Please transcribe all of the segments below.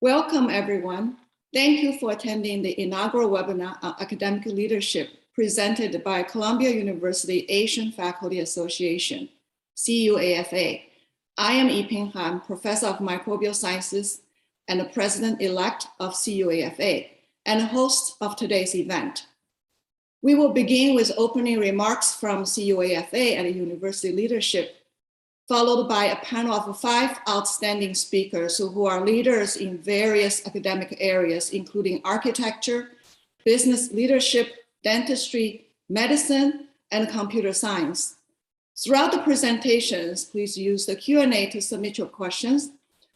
Welcome, everyone. Thank you for attending the inaugural webinar on academic leadership presented by Columbia University Asian Faculty Association, CUAFA. I am Yiping Han, Professor of Microbial Sciences and the President-elect of CUAFA and host of today's event. We will begin with opening remarks from CUAFA and university leadership, followed by a panel of 5 outstanding speakers who are leaders in various academic areas, including architecture, business leadership, dentistry, medicine, and computer science. Throughout the presentations, please use the Q&A to submit your questions.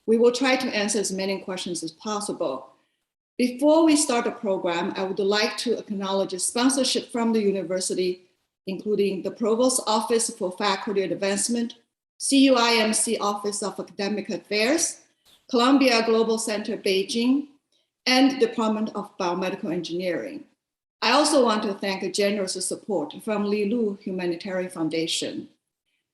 We will try to answer as many questions as possible. Before we start the program, I would like to acknowledge a sponsorship from the university, including the Provost's Office for Faculty Advancement, CUIMC Office of Academic Affairs, Columbia Global Center Beijing, and Department of Biomedical Engineering. I also want to thank a generous support from Li Lu Humanitarian Foundation.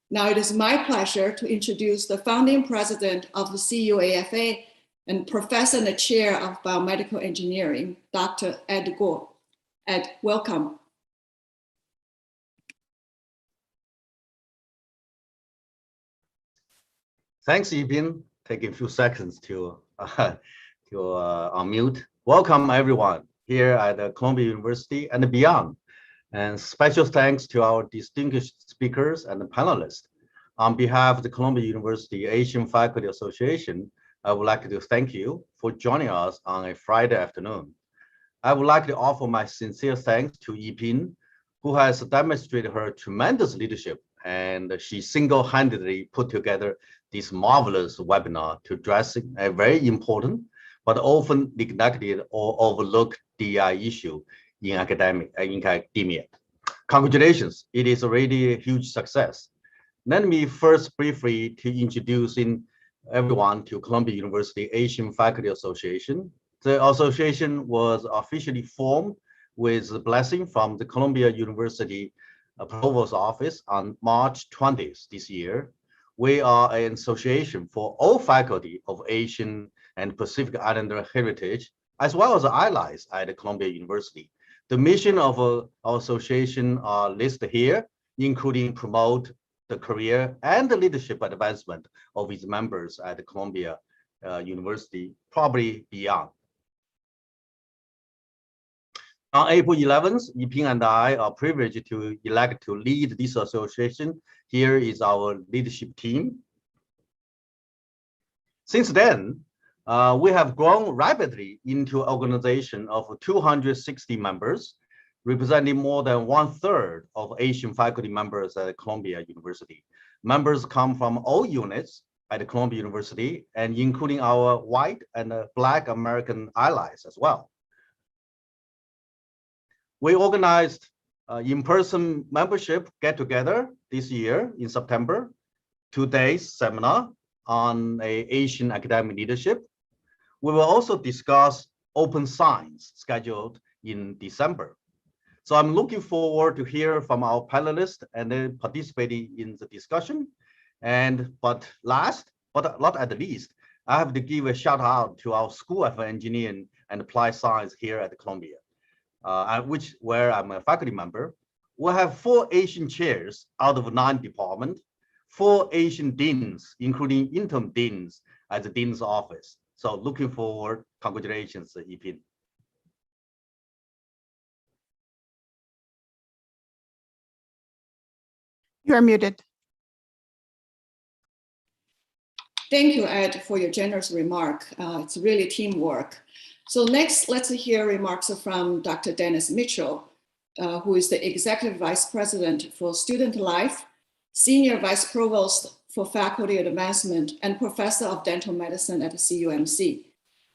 Now it is my pleasure to introduce the founding president of the CUAFA and professor and the chair of biomedical engineering, Dr. Ed Guo. Ed, welcome. Thanks, Yiping. Taking a few seconds to unmute. Welcome, everyone, here at Columbia University and beyond. And special thanks to our distinguished speakers and panelists. On behalf of the Columbia University Asian Faculty Association, I would like to thank you for joining us on a Friday afternoon. I would like to offer my sincere thanks to Yiping, who has demonstrated her tremendous leadership, and she single-handedly put together this marvelous webinar to address a very important but often neglected or overlooked DEI issue in academia. Congratulations, it is already a huge success. Let me first briefly introduce everyone to Columbia University Asian Faculty Association. The association was officially formed with a blessing from the Columbia University Provost's Office on March 20th this year. We are an association for all faculty of Asian and Pacific Islander heritage, as well as allies at Columbia University. The mission of our association are listed here, including promote the career and the leadership advancement of its members at Columbia University, probably beyond. On April 11th, Yiping and I are privileged to elect to lead this association. Here is our leadership team. Since then, we have grown rapidly into an organization of 260 members, representing more than 1/3 of Asian faculty members at Columbia University. Members come from all units at Columbia University, and including our white and Black American allies as well. We organized in-person membership get-together this year in September, 2 days seminar on Asian academic leadership. We will also discuss open science scheduled in December. So I'm looking forward to hear from our panelists and then participating in the discussion. But last, but not at the least, I have to give a shout out to our School of Engineering and Applied Science here at Columbia, where I'm a faculty member. We have 4 Asian chairs out of 9 departments, 4 Asian deans, including interim deans at the dean's office. So looking forward, congratulations, Yiping. You are muted. Thank you, Ed, for your generous remark. It's really teamwork. So next, let's hear remarks from Dr. Dennis Mitchell, who is the Executive Vice President for Student Life, Senior Vice Provost for Faculty Advancement, and Professor of Dental Medicine at the CUMC.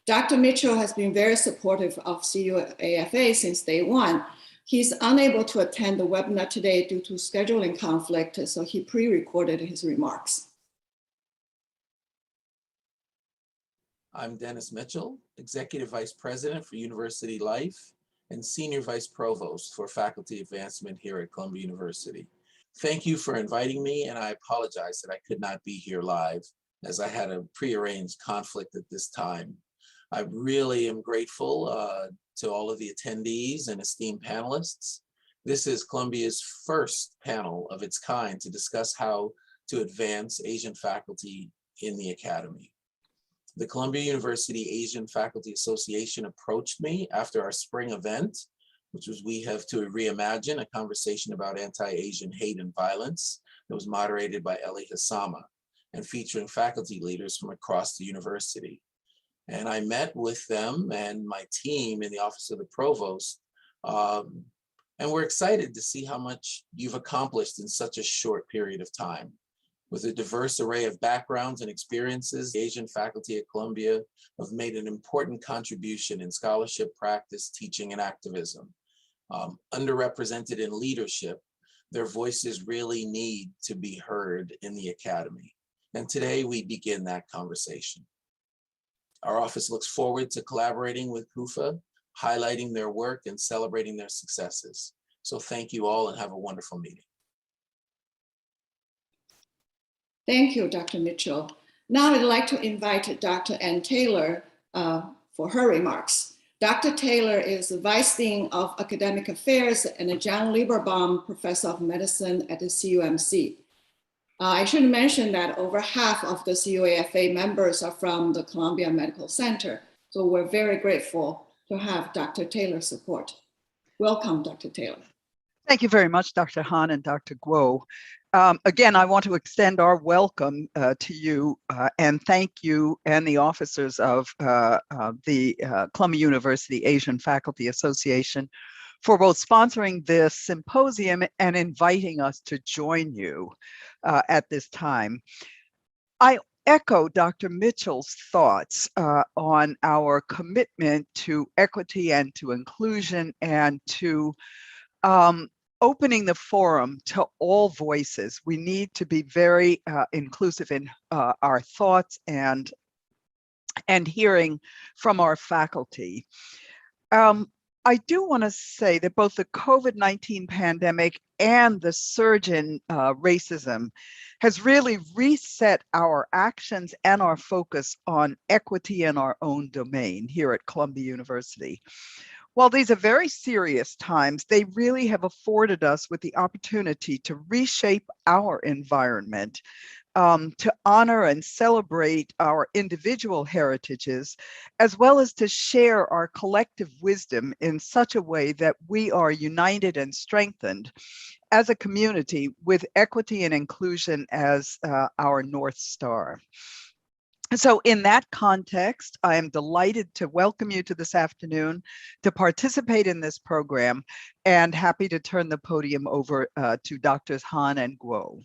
Dr. Mitchell has been very supportive of CUAFA since day one. He's unable to attend the webinar today due to scheduling conflict, so he pre-recorded his remarks. I'm Dennis Mitchell, Executive Vice President for University Life and Senior Vice Provost for Faculty Advancement here at Columbia University. Thank you for inviting me, and I apologize that I could not be here live as I had a prearranged conflict at this time. I really am grateful to all of the attendees and esteemed panelists. This is Columbia's first panel of its kind to discuss how to advance Asian faculty in the academy. The Columbia University Asian Faculty Association approached me after our spring event, which was We Have to Reimagine, a conversation about anti-Asian hate and violence that was moderated by Eli Hassama and featuring faculty leaders from across the university. And I met with them and my team in the Office of the Provost, and we're excited to see how much you've accomplished in such a short period of time. With a diverse array of backgrounds and experiences, the Asian faculty at Columbia have made an important contribution in scholarship, practice, teaching, and activism. Underrepresented in leadership, their voices really need to be heard in the academy. And today we begin that conversation. Our office looks forward to collaborating with CUAFA, highlighting their work and celebrating their successes. So thank you all and have a wonderful meeting. Thank you, Dr. Mitchell. Now I'd like to invite Dr. Ann Taylor for her remarks. Dr. Taylor is the Vice Dean of Academic Affairs and a John Lieberbaum Professor of Medicine at the CUMC. I should mention that over half of the CUAFA members are from the Columbia Medical Center, so we're very grateful to have Dr. Taylor's support. Welcome, Dr. Taylor. Thank you very much, Dr. Han and Dr. Guo. Again, I want to extend our welcome to you and thank you and the officers of the Columbia University Asian Faculty Association for both sponsoring this symposium and inviting us to join you at this time. I echo Dr. Mitchell's thoughts on our commitment to equity and to inclusion and to opening the forum to all voices. We need to be very inclusive in our thoughts and hearing from our faculty. I do want to say that both the COVID-19 pandemic and the surge in racism has really reset our actions and our focus on equity in our own domain here at Columbia University. While these are very serious times, they really have afforded us with the opportunity to reshape our environment, to honor and celebrate our individual heritages, as well as to share our collective wisdom in such a way that we are united and strengthened as a community with equity and inclusion as our North Star. So in that context, I am delighted to welcome you to this afternoon to participate in this program and happy to turn the podium over to Drs. Han and Guo.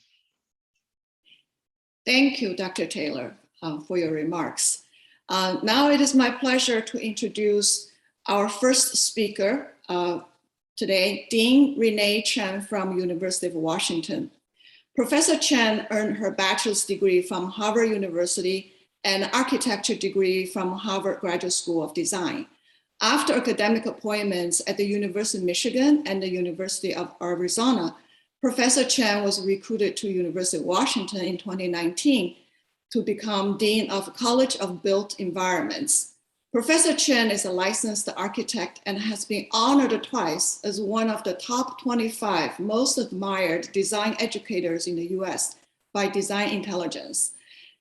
Thank you, Dr. Taylor, for your remarks. Now it is my pleasure to introduce our first speaker today, Dean Renee Chen from University of Washington. Professor Chen earned her bachelor's degree from Harvard University and architecture degree from Harvard Graduate School of Design. After academic appointments at the University of Michigan and the University of Arizona, Professor Chen was recruited to University of Washington in 2019 to become Dean of College of Built Environments. Professor Chen is a licensed architect and has been honored twice as one of the top 25 most admired design educators in the US by Design Intelligence.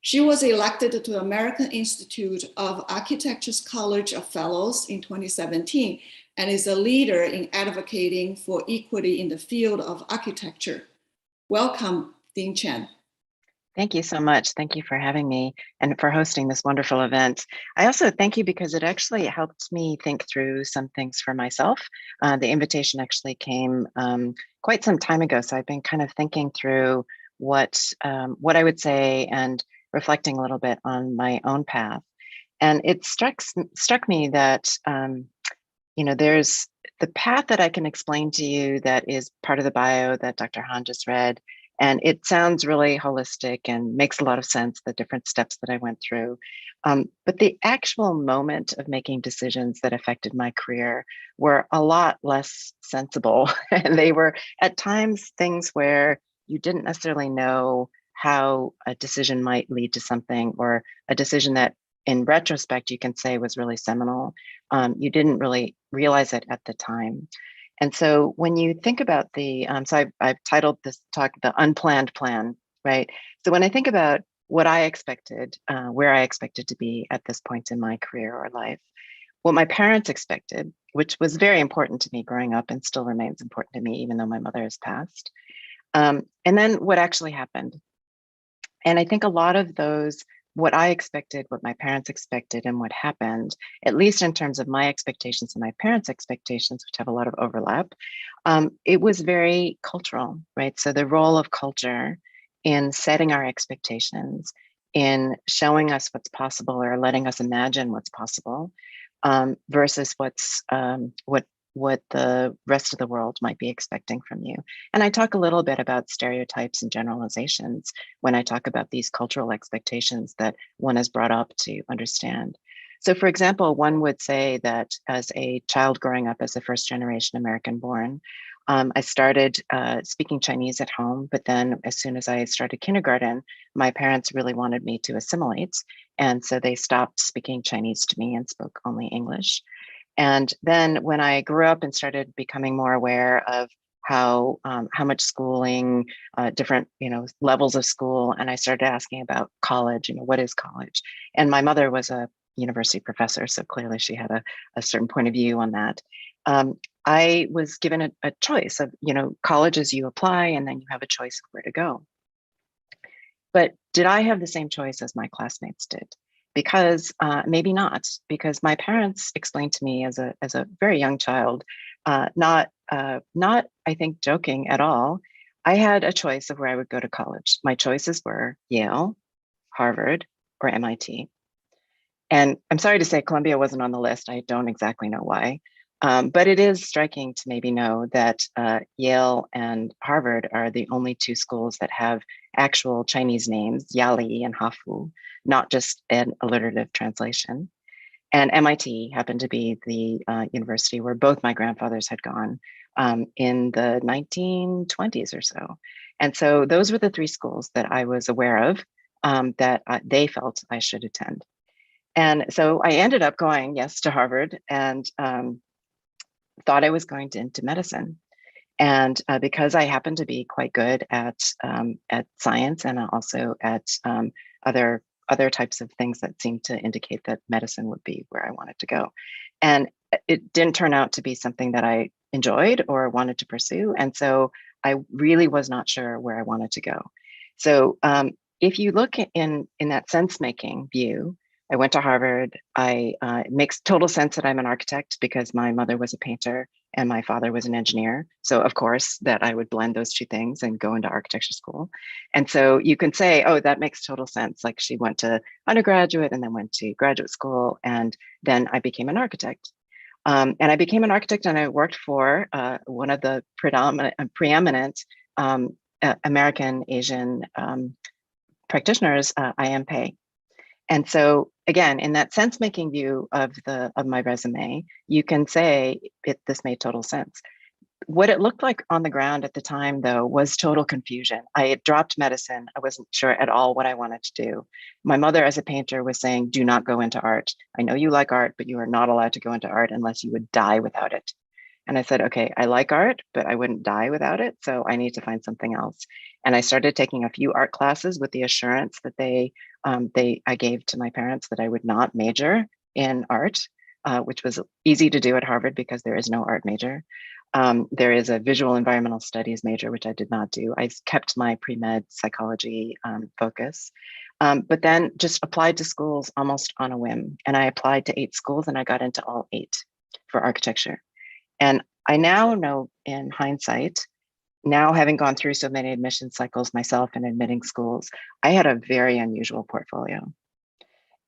She was elected to the American Institute of Architecture's College of Fellows in 2017 and is a leader in advocating for equity in the field of architecture. Welcome, Dean Chen. Thank you so much. Thank you for having me and for hosting this wonderful event. I also thank you because it actually helped me think through some things for myself. The invitation actually came quite some time ago, so I've been kind of thinking through what I would say and reflecting a little bit on my own path. And it struck me that, there's the path that I can explain to you that is part of the bio that Dr. Han just read. And it sounds really holistic and makes a lot of sense, the different steps that I went through. But the actual moment of making decisions that affected my career were a lot less sensible. And they were at times things where you didn't necessarily know how a decision might lead to something, or a decision that in retrospect, you can say was really seminal. You didn't really realize it at the time. And so when you think about the, I've titled this talk, The Unplanned Plan, right? So when I think about what I expected, where I expected to be at this point in my career or life, what my parents expected, which was very important to me growing up and still remains important to me, even though my mother has passed. And then what actually happened. And I think a lot of those, what I expected, what my parents expected, and what happened, at least in terms of my expectations and my parents' expectations, which have a lot of overlap, it was very cultural, right? So the role of culture in setting our expectations, in showing us what's possible or letting us imagine what's possible, versus what the rest of the world might be expecting from you. And I talk a little bit about stereotypes and generalizations when I talk about these cultural expectations that one is brought up to understand. So for example, one would say that as a child growing up as a first generation American born, I started speaking Chinese at home, but then as soon as I started kindergarten, my parents really wanted me to assimilate. And so they stopped speaking Chinese to me and spoke only English. And then when I grew up and started becoming more aware of how much schooling, different levels of school, and I started asking about college, what is college? And my mother was a university professor, so clearly she had a certain point of view on that. I was given a choice of, colleges you apply and then you have a choice of where to go. But did I have the same choice as my classmates did? Because maybe not, because my parents explained to me as a very young child, not I think joking at all, I had a choice of where I would go to college. My choices were Yale, Harvard, or MIT. And I'm sorry to say Columbia wasn't on the list. I don't exactly know why. But it is striking to maybe know that Yale and Harvard are the only two schools that have actual Chinese names, Yali and Hafu, not just an alliterative translation. And MIT happened to be the university where both my grandfathers had gone in the 1920s or so. And so those were the three schools that I was aware of that they felt I should attend. And so I ended up going, yes, to Harvard, and thought I was going into medicine. And because I happened to be quite good at science and also at other types of things that seemed to indicate that medicine would be where I wanted to go. And it didn't turn out to be something that I enjoyed or wanted to pursue. And so I really was not sure where I wanted to go. So if you look in that sense-making view, I went to Harvard. It makes total sense that I'm an architect because my mother was a painter and my father was an engineer. So of course that I would blend those two things and go into architecture school. And so you can say, oh, that makes total sense. Like she went to undergraduate and then went to graduate school. And then I became an architect. And I became an architect and I worked for one of the preeminent American Asian practitioners, IMPay. And so again, in that sense-making view of my resume, you can say this made total sense. What it looked like on the ground at the time, though, was total confusion. I had dropped medicine. I wasn't sure at all what I wanted to do. My mother, as a painter, was saying, do not go into art. I know you like art, but you are not allowed to go into art unless you would die without it. And I said, okay, I like art, but I wouldn't die without it. So I need to find something else. And I started taking a few art classes with the assurance that I gave to my parents that I would not major in art, which was easy to do at Harvard because there is no art major. There is a visual environmental studies major, which I did not do. I kept my pre-med psychology focus, but then just applied to schools almost on a whim. And I applied to 8 schools and I got into all 8 for architecture. And I now know in hindsight, now having gone through so many admission cycles myself and admitting schools, I had a very unusual portfolio.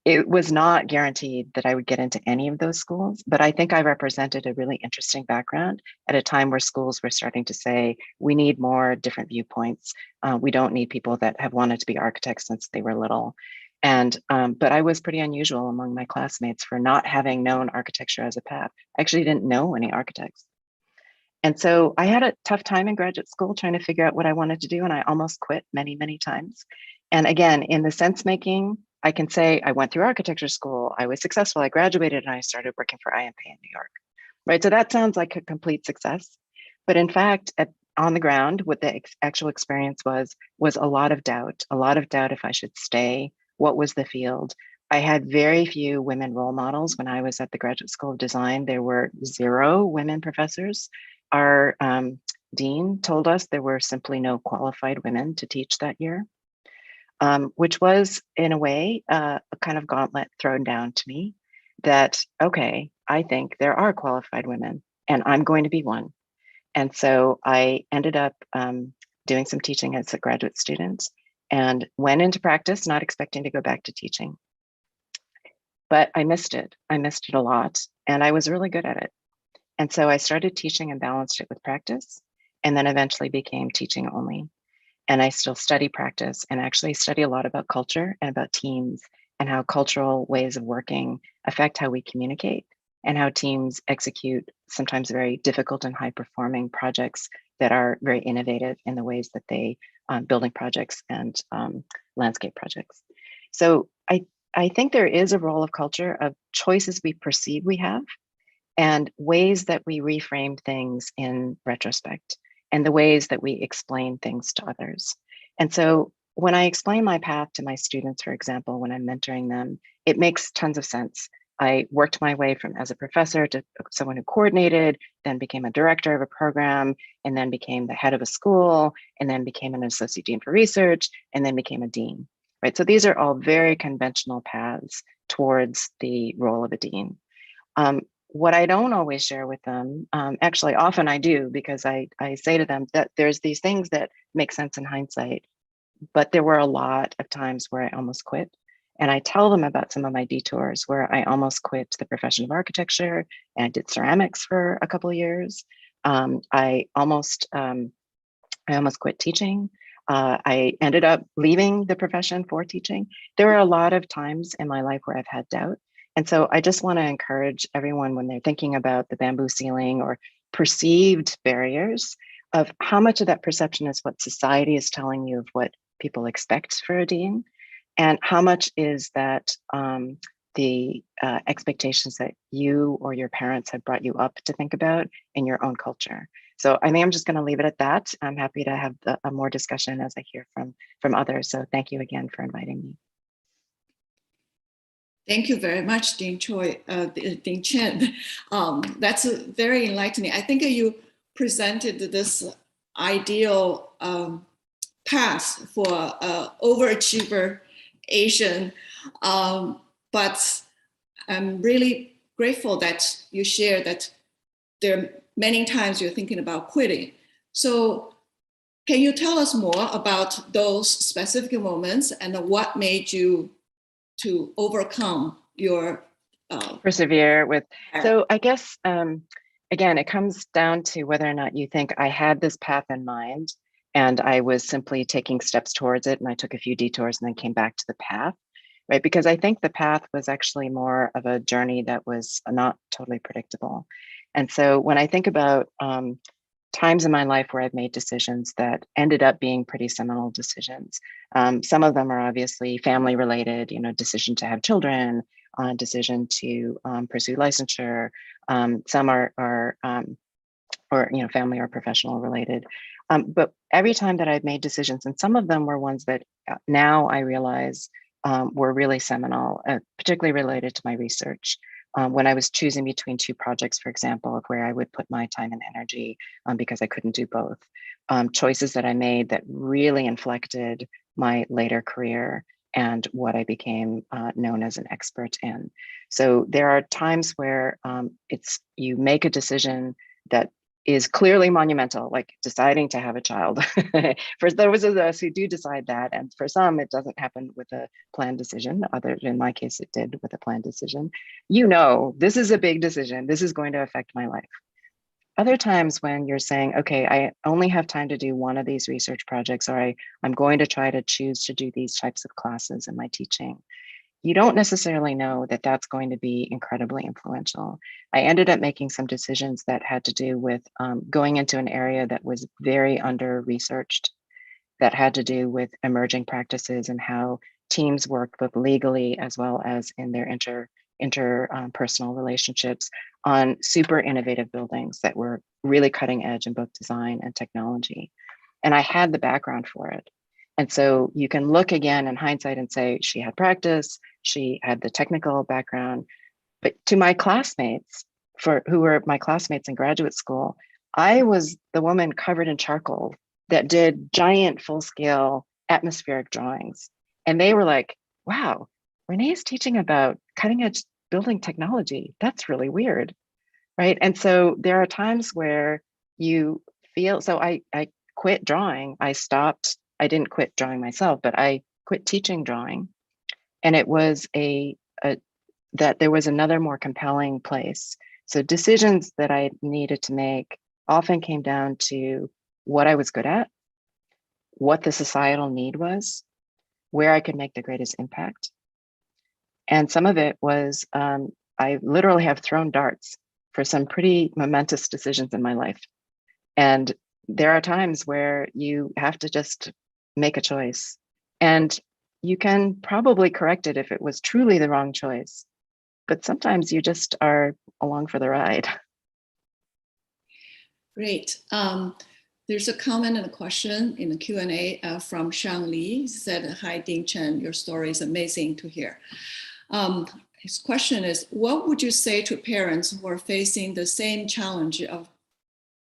It was not guaranteed that I would get into any of those schools, but I think I represented a really interesting background at a time where schools were starting to say, we need more different viewpoints. We don't need people that have wanted to be architects since they were little. And but I was pretty unusual among my classmates for not having known architecture as a path. I actually didn't know any architects. And so I had a tough time in graduate school trying to figure out what I wanted to do. And I almost quit many, many times. And again, in the sense making, I can say I went through architecture school, I was successful, I graduated, and I started working for IMP in New York, right? So that sounds like a complete success. But in fact, on the ground, what the actual experience was a lot of doubt if I should stay, what was the field. I had very few women role models when I was at the Graduate School of Design. There were 0 women professors. Our dean told us there were simply no qualified women to teach that year, which was, in a way, a kind of gauntlet thrown down to me that, okay, I think there are qualified women and I'm going to be one. And so I ended up doing some teaching as a graduate student and went into practice, not expecting to go back to teaching. But I missed it. I missed it a lot, and I was really good at it. And so I started teaching and balanced it with practice, and then eventually became teaching only. And I still study practice and actually study a lot about culture and about teams and how cultural ways of working affect how we communicate and how teams execute sometimes very difficult and high performing projects that are very innovative in the ways that they building projects and landscape projects. So I think there is a role of culture, of choices we perceive we have and ways that we reframe things in retrospect and the ways that we explain things to others. And so when I explain my path to my students, for example, when I'm mentoring them, it makes tons of sense. I worked my way from as a professor to someone who coordinated, then became a director of a program, and then became the head of a school, and then became an associate dean for research, and then became a dean, right? So these are all very conventional paths towards the role of a dean. What I don't always share with them, actually often I do, because I say to them that there's these things that make sense in hindsight, but there were a lot of times where I almost quit. And I tell them about some of my detours where I almost quit the profession of architecture and I did ceramics for a couple of years. I almost quit teaching. I ended up leaving the profession for teaching. There were a lot of times in my life where I've had doubt. And so I just want to encourage everyone when they're thinking about the bamboo ceiling or perceived barriers of how much of that perception is what society is telling you of what people expect for a dean, and how much is that the expectations that you or your parents have brought you up to think about in your own culture. So I think I'm just going to leave it at that. I'm happy to have a more discussion as I hear from others. So thank you again for inviting me. Thank you very much, Dean Chen. That's very enlightening. I think you presented this ideal path for overachiever Asian, but I'm really grateful that you shared that there are many times you're thinking about quitting. So can you tell us more about those specific moments and what made you to overcome your persevere with? So I guess, again, it comes down to whether or not you think I had this path in mind and I was simply taking steps towards it and I took a few detours and then came back to the path, right? Because I think the path was actually more of a journey that was not totally predictable. And so when I think about times in my life where I've made decisions that ended up being pretty seminal decisions. Some of them are obviously family related, decision to have children, decision to pursue licensure. Some are family or professional related. But every time that I've made decisions, and some of them were ones that now I realize were really seminal, particularly related to my research. When I was choosing between 2 projects, for example, of where I would put my time and energy because I couldn't do both. Choices that I made that really inflected my later career and what I became known as an expert in. So there are times where you make a decision that is clearly monumental, like deciding to have a child. For those of us who do decide that, and for some, it doesn't happen with a planned decision. In my case, it did with a planned decision. This is a big decision. This is going to affect my life. Other times when you're saying, okay, I only have time to do one of these research projects, or I'm going to try to choose to do these types of classes in my teaching. You don't necessarily know that that's going to be incredibly influential. I ended up making some decisions that had to do with going into an area that was very under-researched, that had to do with emerging practices and how teams worked both legally as well as in their interpersonal relationships on super innovative buildings that were really cutting edge in both design and technology. And I had the background for it. And so you can look again in hindsight and say, she had practice, she had the technical background. But to my classmates, who were my classmates in graduate school, I was the woman covered in charcoal that did giant full-scale atmospheric drawings. And they were like, wow, Renee is teaching about cutting edge building technology. That's really weird, right? And so there are times where you feel, so I quit drawing. I didn't quit drawing myself, but I quit teaching drawing. And it was that there was another more compelling place. So decisions that I needed to make often came down to what I was good at, what the societal need was, where I could make the greatest impact. And some of it was, I literally have thrown darts for some pretty momentous decisions in my life. And there are times where you have to just make a choice. And you can probably correct it if it was truly the wrong choice. But sometimes you just are along for the ride. Great. There's a comment and a question in the Q&A from Shang Li. He said, hi, Ding Chen, your story is amazing to hear. His question is, what would you say to parents who are facing the same challenge of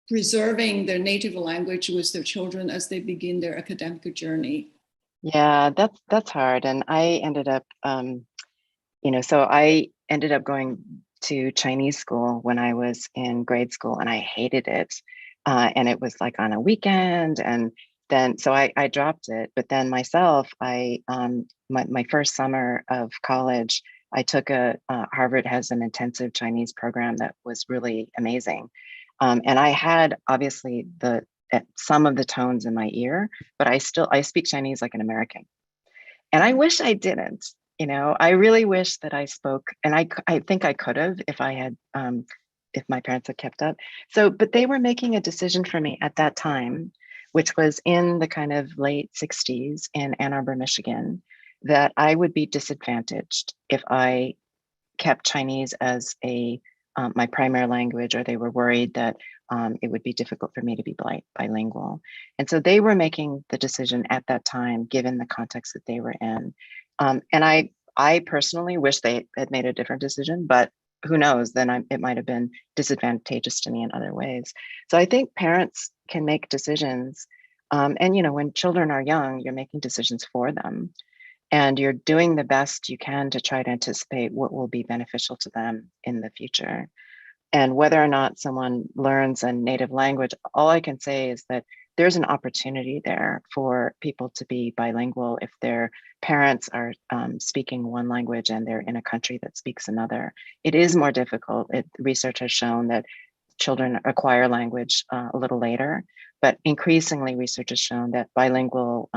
preserving their native language with their children as they begin their academic journey? Yeah, that's hard. And I ended up, so I ended up going to Chinese school when I was in grade school, and I hated it. And it was like on a weekend, and then so I dropped it. But then myself, my first summer of college, I took Harvard has an intensive Chinese program that was really amazing. And I had obviously some of the tones in my ear, but I speak Chinese like an American. And I wish I didn't, I really wish that I spoke, and I think I could have if I had, if my parents had kept up. So, but they were making a decision for me at that time, which was in the kind of late 60s in Ann Arbor, Michigan, that I would be disadvantaged if I kept Chinese as my primary language, or they were worried that it would be difficult for me to be bilingual. And so they were making the decision at that time, given the context that they were in. And I personally wish they had made a different decision, but who knows, then it might have been disadvantageous to me in other ways. So I think parents can make decisions. And, when children are young, you're making decisions for them. And you're doing the best you can to try to anticipate what will be beneficial to them in the future. And whether or not someone learns a native language, all I can say is that there's an opportunity there for people to be bilingual if their parents are speaking one language and they're in a country that speaks another. It is more difficult. Research has shown that children acquire language a little later, but increasingly research has shown that bilingual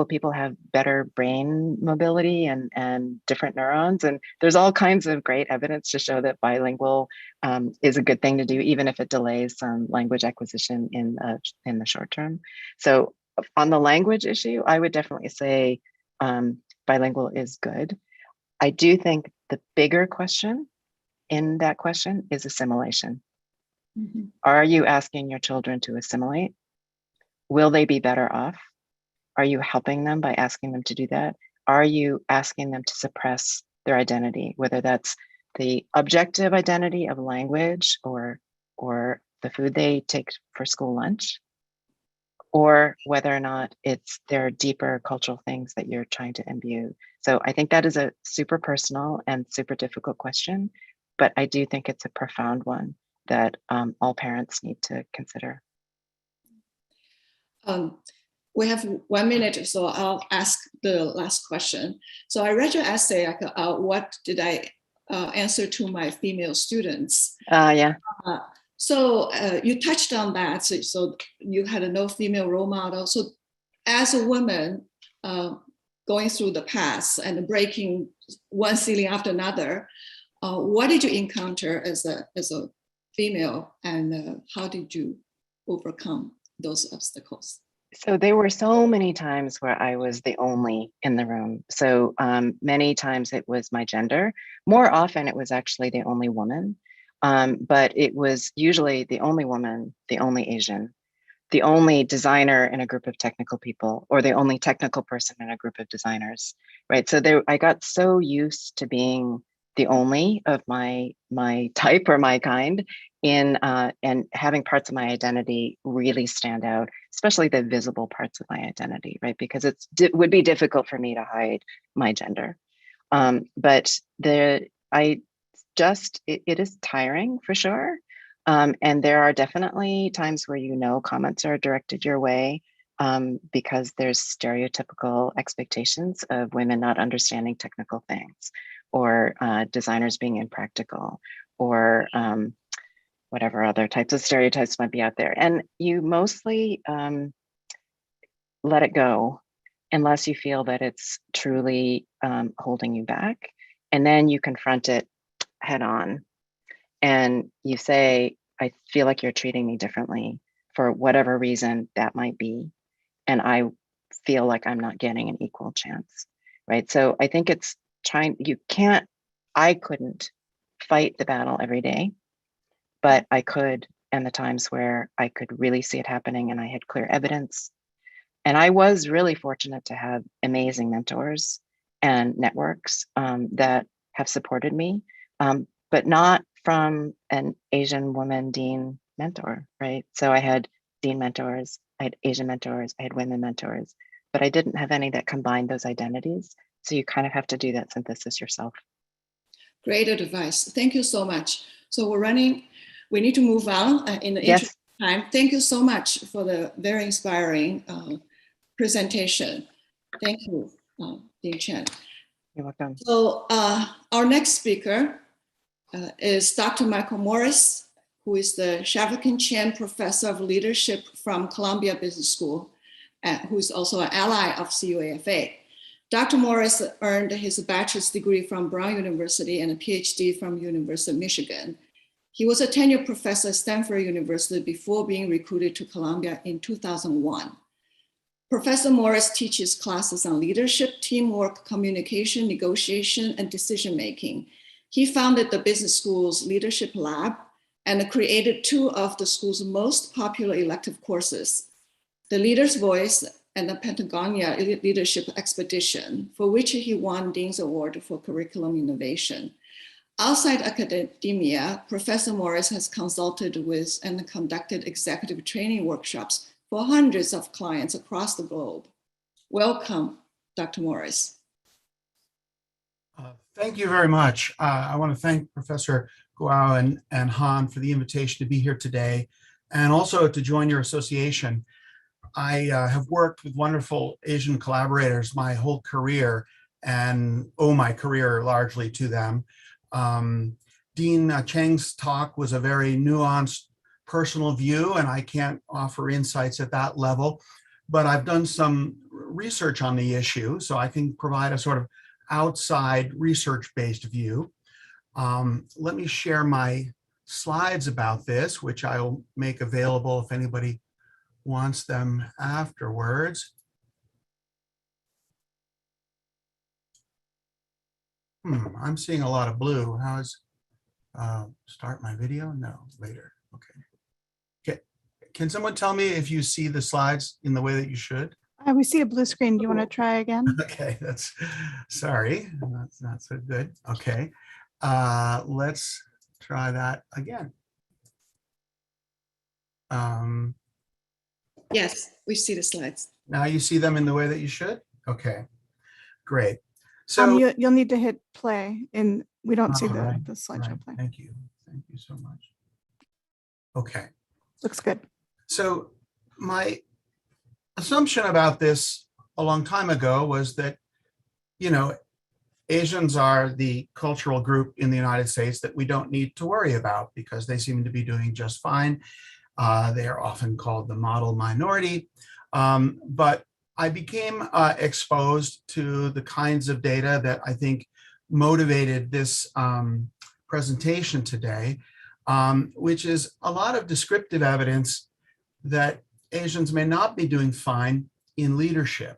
people have better brain mobility and different neurons. And there's all kinds of great evidence to show that bilingual is a good thing to do, even if it delays some language acquisition in the short term. So on the language issue, I would definitely say bilingual is good. I do think the bigger question in that question is assimilation. Mm-hmm. Are you asking your children to assimilate? Will they be better off? Are you helping them by asking them to do that? Are you asking them to suppress their identity, whether that's the objective identity of language or the food they take for school lunch, or whether or not it's their deeper cultural things that you're trying to imbue? So I think that is a super personal and super difficult question, but I do think it's a profound one that all parents need to consider. We have 1 minute, so I'll ask the last question. So I read your essay, what did I answer to my female students? Yeah. So you touched on that. So you had no female role model. So as a woman going through the past and breaking one ceiling after another, what did you encounter as a female, and how did you overcome those obstacles? So there were so many times where I was the only in the room. So many times it was my gender. More often it was actually the only woman, but it was usually the only woman, the only Asian, the only designer in a group of technical people, or the only technical person in a group of designers, right? So there, I got so used to being the only of my type or my kind in and having parts of my identity really stand out, especially the visible parts of my identity, right? Because it would be difficult for me to hide my gender. But it is tiring for sure. And there are definitely times where, you know, comments are directed your way because there's stereotypical expectations of women not understanding technical things, or designers being impractical, or whatever other types of stereotypes might be out there. And you mostly let it go unless you feel that it's truly holding you back. And then you confront it head on. And you say, I feel like you're treating me differently for whatever reason that might be. And I feel like I'm not getting an equal chance, right? So I think it's I couldn't fight the battle every day, but I could, and the times where I could really see it happening and I had clear evidence. And I was really fortunate to have amazing mentors and networks that have supported me, but not from an Asian woman dean mentor, right? So I had dean mentors, I had Asian mentors, I had women mentors, but I didn't have any that combined those identities. So you kind of have to do that synthesis yourself. Great advice. Thank you so much. So we need to move on in the interest of time. Thank you so much for the very inspiring presentation. Thank you, Dean Chen. You're welcome. So our next speaker is Dr. Michael Morris, who is the Shavkin Chen Professor of Leadership from Columbia Business School, who is also an ally of CUAFA. Dr. Morris earned his bachelor's degree from Brown University and a PhD from University of Michigan. He was a tenured professor at Stanford University before being recruited to Columbia in 2001. Professor Morris teaches classes on leadership, teamwork, communication, negotiation, and decision-making. He founded the business school's leadership lab and created two of the school's most popular elective courses, The Leader's Voice and the Patagonia Leadership Expedition, for which he won Dean's Award for Curriculum Innovation. Outside academia, Professor Morris has consulted with and conducted executive training workshops for hundreds of clients across the globe. Welcome, Dr. Morris. Thank you very much. I want to thank Professor Guo and Han for the invitation to be here today, and also to join your association. I have worked with wonderful Asian collaborators my whole career and owe my career largely to them. Dean Cheng's talk was a very nuanced personal view, and I can't offer insights at that level, but I've done some research on the issue, so I can provide a sort of outside research-based view. Let me share my slides about this, which I'll make available if anybody wants them afterwards. I'm seeing a lot of blue. How is start my video? No, later. Okay. Can someone tell me if you see the slides in the way that you should? We see a blue screen. Do you want to try again? Okay, that's sorry. That's not so good. Okay. Let's try that again. Yes, we see the slides. Now you see them in the way that you should? Okay, great. So you'll need to hit play, and we don't see the slideshow play. Thank you. Thank you so much. Okay. Looks good. So my assumption about this a long time ago was that, you know, Asians are the cultural group in the United States that we don't need to worry about because they seem to be doing just fine. They are often called the model minority. But I became exposed to the kinds of data that I think motivated this presentation today, which is a lot of descriptive evidence that Asians may not be doing fine in leadership.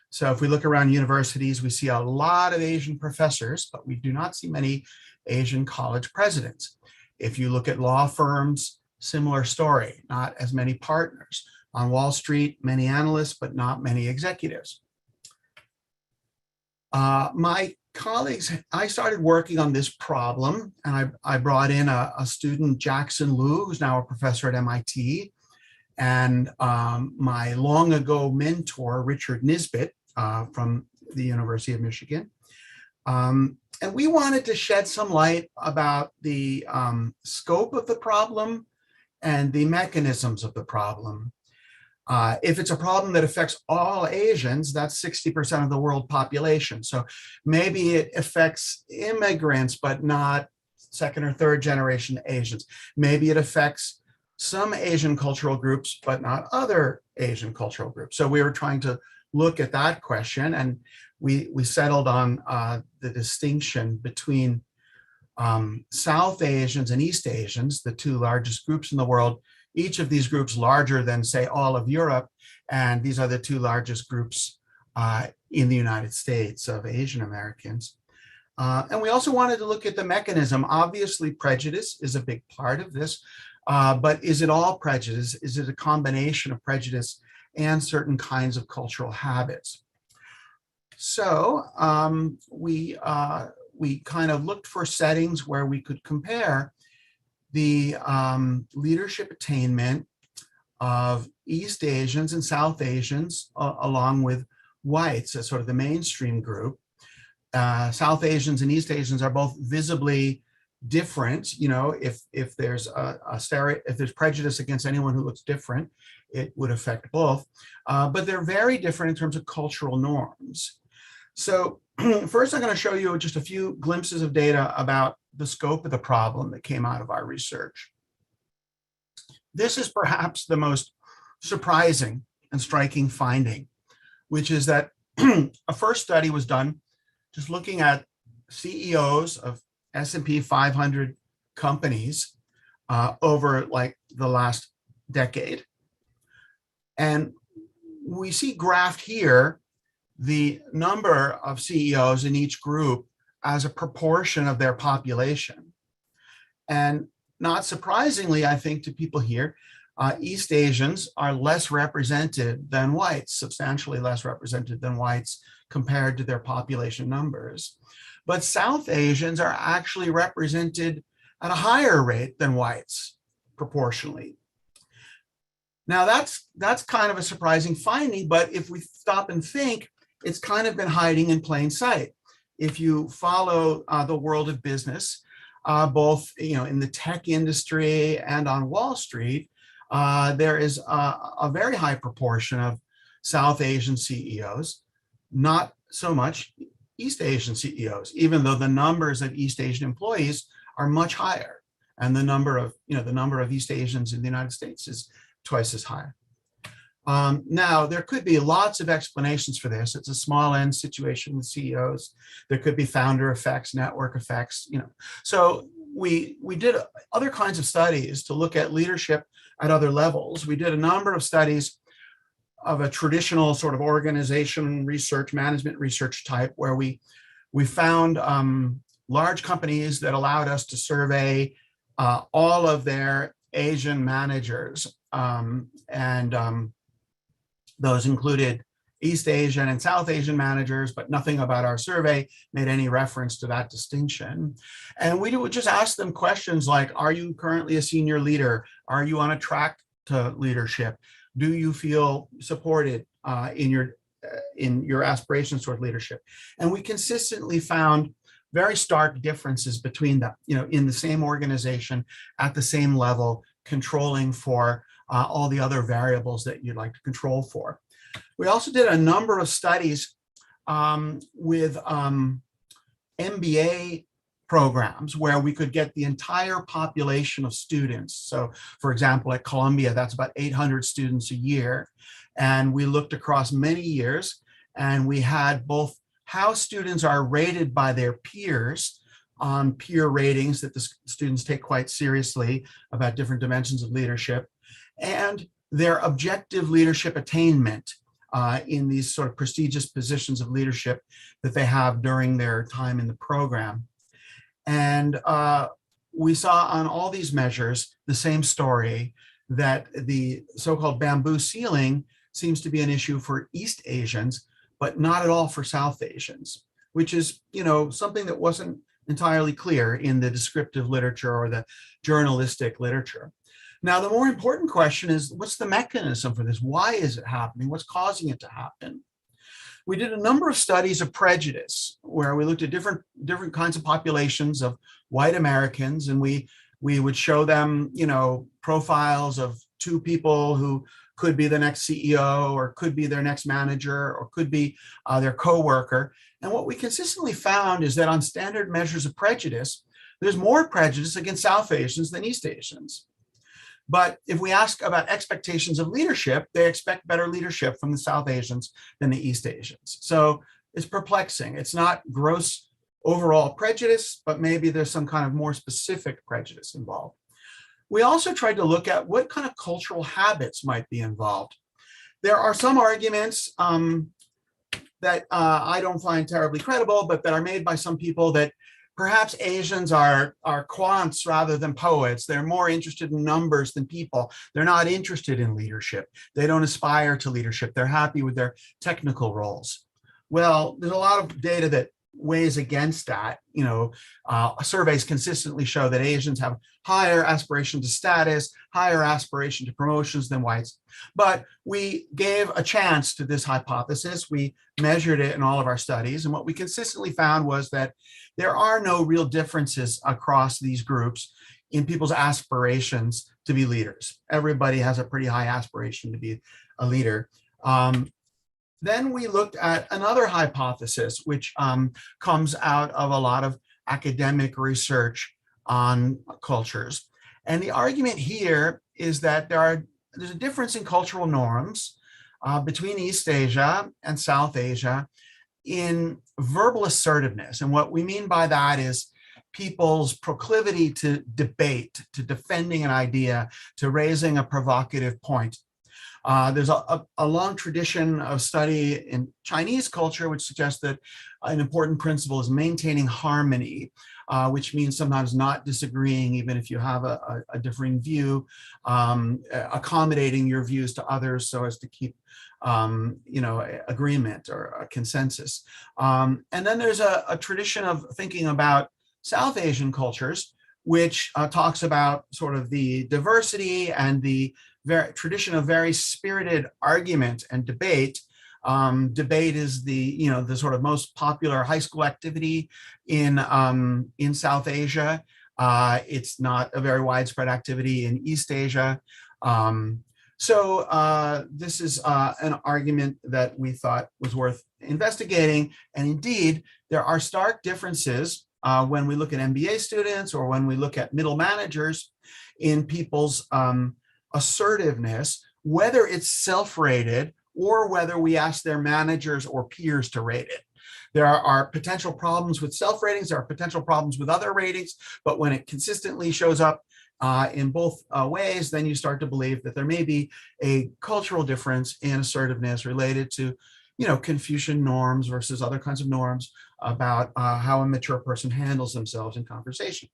So if we look around universities, we see a lot of Asian professors, but we do not see many Asian college presidents. If you look at law firms, similar story, not as many partners. On Wall Street, many analysts, but not many executives. My colleagues, I started working on this problem, and I brought in a student, Jackson Liu, who's now a professor at MIT, and my long ago mentor, Richard Nisbet, from the University of Michigan. And we wanted to shed some light about the scope of the problem and the mechanisms of the problem. If it's a problem that affects all Asians, that's 60% of the world population. So maybe it affects immigrants, but not second or third generation Asians. Maybe it affects some Asian cultural groups, but not other Asian cultural groups. So we were trying to look at that question, and we settled on the distinction between South Asians and East Asians, the two largest groups in the world. Each of these groups larger than, say, all of Europe, and these are the two largest groups in the United States of Asian Americans. And we also wanted to look at the mechanism. Obviously, prejudice is a big part of this, but is it all prejudice? Is it a combination of prejudice and certain kinds of cultural habits? So we kind of looked for settings where we could compare the leadership attainment of East Asians and South Asians along with whites as sort of the mainstream group. South Asians and East Asians are both visibly different. You know, if there's if there's prejudice against anyone who looks different, it would affect both. But they're very different in terms of cultural norms. So first, I'm going to show you just a few glimpses of data about the scope of the problem that came out of our research. This is perhaps the most surprising and striking finding, which is that a first study was done just looking at CEOs of S&P 500 companies over like the last decade. And we see graphed here the number of CEOs in each group as a proportion of their population. And not surprisingly, I think to people here, East Asians are less represented than whites, substantially less represented than whites compared to their population numbers. But South Asians are actually represented at a higher rate than whites proportionally. Now that's kind of a surprising finding, but if we stop and think, it's kind of been hiding in plain sight. If you follow the world of business, both in the tech industry and on Wall Street, there is a very high proportion of South Asian CEOs, not so much East Asian CEOs, even though the numbers of East Asian employees are much higher, and the number of East Asians in the United States is twice as high. Now, there could be lots of explanations for this. It's a small n situation with CEOs. There could be founder effects, network effects, So we did other kinds of studies to look at leadership at other levels. We did a number of studies of a traditional sort of organization research, management research type, where we found large companies that allowed us to survey all of their Asian managers. Those included East Asian and South Asian managers, but nothing about our survey made any reference to that distinction. And we would just ask them questions like, are you currently a senior leader? Are you on a track to leadership? Do you feel supported in your aspirations toward leadership? And we consistently found very stark differences between them, in the same organization, at the same level, controlling for all the other variables that you'd like to control for. We also did a number of studies with MBA programs where we could get the entire population of students. So for example, at Columbia, that's about 800 students a year. And we looked across many years, and we had both how students are rated by their peers on peer ratings that the students take quite seriously about different dimensions of leadership, and their objective leadership attainment in these sort of prestigious positions of leadership that they have during their time in the program. And we saw on all these measures the same story, that the so-called bamboo ceiling seems to be an issue for East Asians, but not at all for South Asians, which is, something that wasn't entirely clear in the descriptive literature or the journalistic literature. Now, the more important question is, what's the mechanism for this? Why is it happening? What's causing it to happen? We did a number of studies of prejudice where we looked at different kinds of populations of white Americans, and we would show them, profiles of two people who could be the next CEO or could be their next manager or could be their coworker. And what we consistently found is that on standard measures of prejudice, there's more prejudice against South Asians than East Asians. But if we ask about expectations of leadership, they expect better leadership from the South Asians than the East Asians. So it's perplexing. It's not gross overall prejudice, but maybe there's some kind of more specific prejudice involved. We also tried to look at what kind of cultural habits might be involved. There are some arguments that I don't find terribly credible, but that are made by some people that perhaps Asians are quants rather than poets. They're more interested in numbers than people. They're not interested in leadership. They don't aspire to leadership. They're happy with their technical roles. Well, there's a lot of data that weighs against that. Surveys consistently show that Asians have higher aspiration to status, higher aspiration to promotions than whites. But we gave a chance to this hypothesis. We measured it in all of our studies. And what we consistently found was that there are no real differences across these groups in people's aspirations to be leaders. Everybody has a pretty high aspiration to be a leader. Then we looked at another hypothesis, which comes out of a lot of academic research on cultures. And the argument here is that there's a difference in cultural norms between East Asia and South Asia in verbal assertiveness. And what we mean by that is people's proclivity to debate, to defending an idea, to raising a provocative point. There's a long tradition of study in Chinese culture, which suggests that an important principle is maintaining harmony, which means sometimes not disagreeing, even if you have a differing view, accommodating your views to others so as to keep agreement or a consensus. And then there's a tradition of thinking about South Asian cultures, which talks about sort of the diversity and the tradition of very spirited argument and debate. Debate is the sort of most popular high school activity in South Asia. It's not a very widespread activity in East Asia. So this is an argument that we thought was worth investigating. And indeed, there are stark differences when we look at MBA students or when we look at middle managers in people's assertiveness, whether it's self-rated or whether we ask their managers or peers to rate it. There are potential problems with self-ratings, there are potential problems with other ratings, but when it consistently shows up in both ways, then you start to believe that there may be a cultural difference in assertiveness related to, Confucian norms versus other kinds of norms about how a mature person handles themselves in conversation.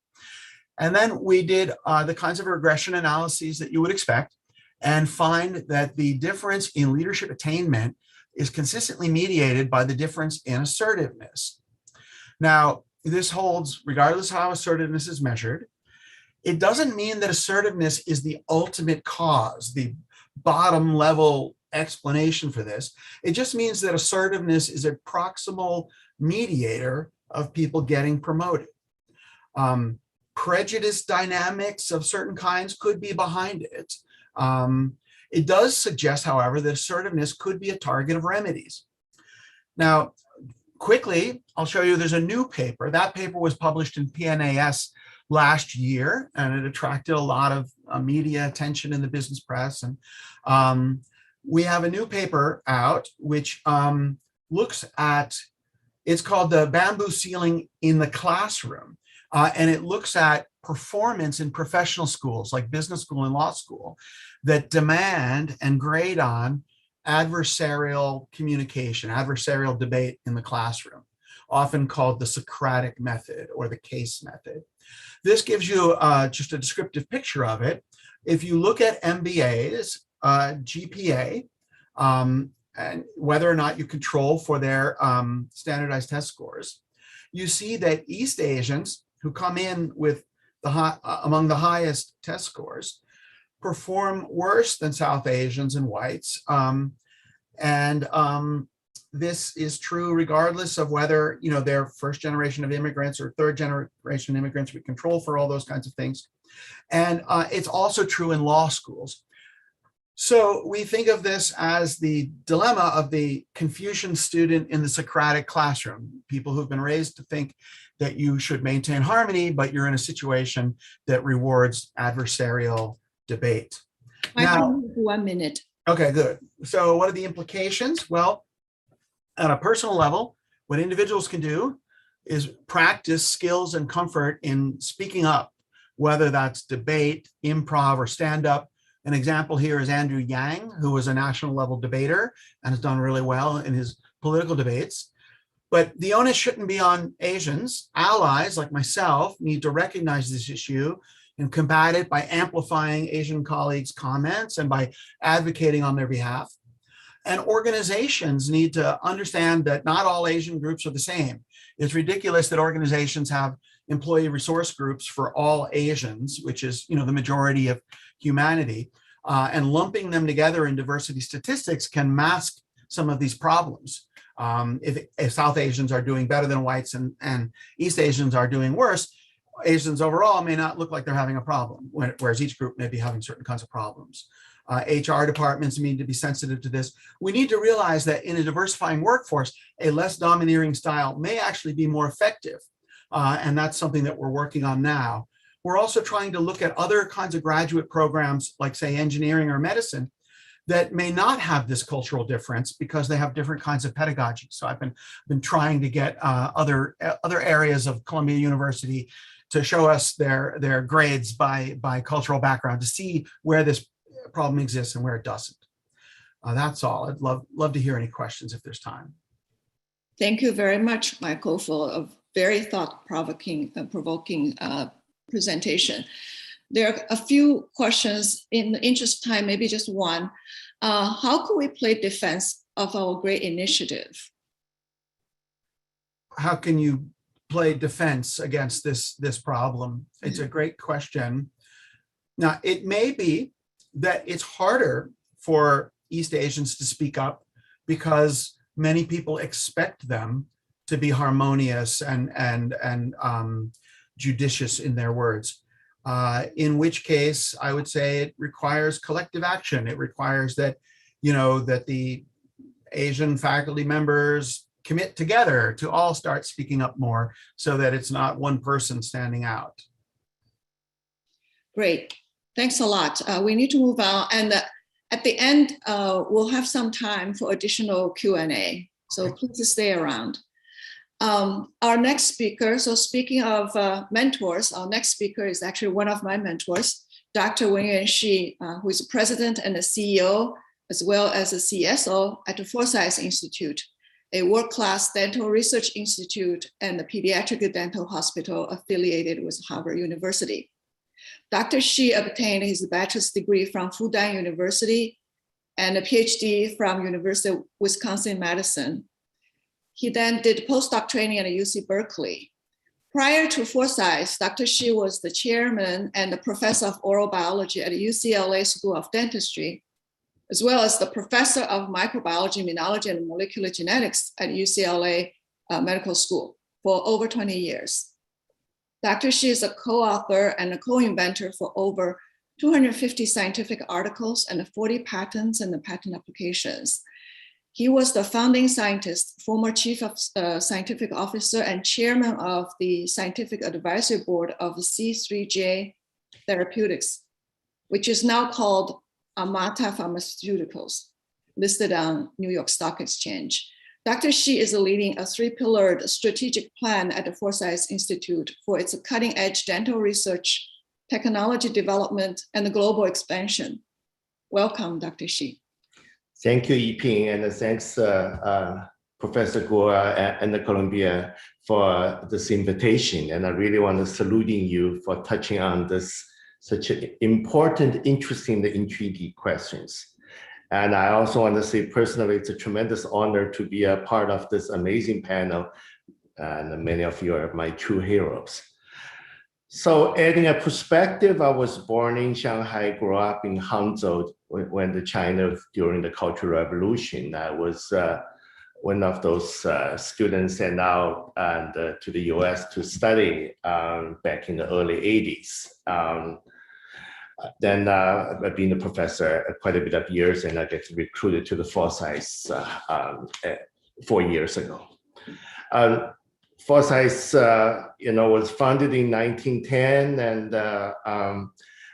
And then we did the kinds of regression analyses that you would expect and find that the difference in leadership attainment is consistently mediated by the difference in assertiveness. Now, this holds regardless of how assertiveness is measured. It doesn't mean that assertiveness is the ultimate cause, the bottom level explanation for this. It just means that assertiveness is a proximal mediator of people getting promoted. Prejudice dynamics of certain kinds could be behind it. It does suggest, however, that assertiveness could be a target of remedies. Now, quickly, I'll show you there's a new paper. That paper was published in PNAS last year, and it attracted a lot of media attention in the business press. And we have a new paper out, which looks at, it's called the bamboo ceiling in the classroom. And it looks at performance in professional schools like business school and law school that demand and grade on adversarial communication, adversarial debate in the classroom, often called the Socratic method or the case method. This gives you just a descriptive picture of it. If you look at MBA's GPA, and whether or not you control for their standardized test scores, you see that East Asians who come in with among the highest test scores perform worse than South Asians and whites. This is true regardless of whether they're first generation of immigrants or third generation immigrants. We control for all those kinds of things. And it's also true in law schools. So we think of this as the dilemma of the Confucian student in the Socratic classroom, people who've been raised to think that you should maintain harmony, but you're in a situation that rewards adversarial debate. Now, 1 minute. Okay, good. So what are the implications? Well, at a personal level, what individuals can do is practice skills and comfort in speaking up, whether that's debate, improv, or stand-up. An example here is Andrew Yang, who was a national level debater and has done really well in his political debates. But the onus shouldn't be on Asians. Allies like myself need to recognize this issue and combat it by amplifying Asian colleagues' comments and by advocating on their behalf. And organizations need to understand that not all Asian groups are the same. It's ridiculous that organizations have employee resource groups for all Asians, which is the majority of humanity, and lumping them together in diversity statistics can mask some of these problems. If South Asians are doing better than whites and East Asians are doing worse, Asians overall may not look like they're having a problem, whereas each group may be having certain kinds of problems. HR departments need to be sensitive to this. We need to realize that in a diversifying workforce, a less domineering style may actually be more effective. And that's something that we're working on now. We're also trying to look at other kinds of graduate programs, like say engineering or medicine, that may not have this cultural difference because they have different kinds of pedagogy. So I've been trying to get other areas of Columbia University to show us their grades by cultural background to see where this problem exists and where it doesn't. That's all. I'd love to hear any questions if there's time. Thank you very much, Michael, for a very thought-provoking presentation. There are a few questions. In the interest of time, maybe just one. How can we play defense of our great initiative? How can you play defense against this problem? It's a great question. Now, it may be that it's harder for East Asians to speak up because many people expect them to be harmonious and judicious in their words. In which case, I would say it requires collective action. It requires that, that the Asian faculty members commit together to all start speaking up more so that it's not one person standing out. Great. Thanks a lot. We need to move on. And at the end, we'll have some time for additional Q&A. So Okay. Please stay around. Our next speaker, so speaking of mentors, our next speaker is actually one of my mentors, Dr. Wenyuan Shi, who is president and the CEO, as well as a CSO at the Forsyth Institute, a world-class dental research institute and a pediatric dental hospital affiliated with Harvard University. Dr. Shi obtained his bachelor's degree from Fudan University and a PhD from University of Wisconsin-Madison. He then did postdoc training at UC Berkeley. Prior to Forsyth, Dr. Shi was the chairman and the professor of oral biology at the UCLA School of Dentistry, as well as the professor of microbiology, immunology, and molecular genetics at UCLA Medical School for over 20 years. Dr. Shi is a co-author and a co-inventor for over 250 scientific articles and 40 patents and patent applications. He was the founding scientist, former chief of scientific officer, and chairman of the scientific advisory board of C3J Therapeutics, which is now called Amata Pharmaceuticals, listed on New York Stock Exchange. Dr. Shi is leading a three-pillared strategic plan at the Forsyth Institute for its cutting-edge dental research, technology development, and global expansion. Welcome, Dr. Shi. Thank you, Yiping, and thanks, Professor Guo and the Columbia for this invitation. And I really want to saluting you for touching on this such important, interesting, and intriguing questions. And I also want to say personally, it's a tremendous honor to be a part of this amazing panel. And many of you are my true heroes. So adding a perspective, I was born in Shanghai, grew up in Hangzhou when the China during the Cultural Revolution. I was one of those students sent out to the US to study back in the early 80s. Then I've been a professor quite a bit of years, and I get recruited to the Forsyth 4 years ago. Forsyth, was founded in 1910, and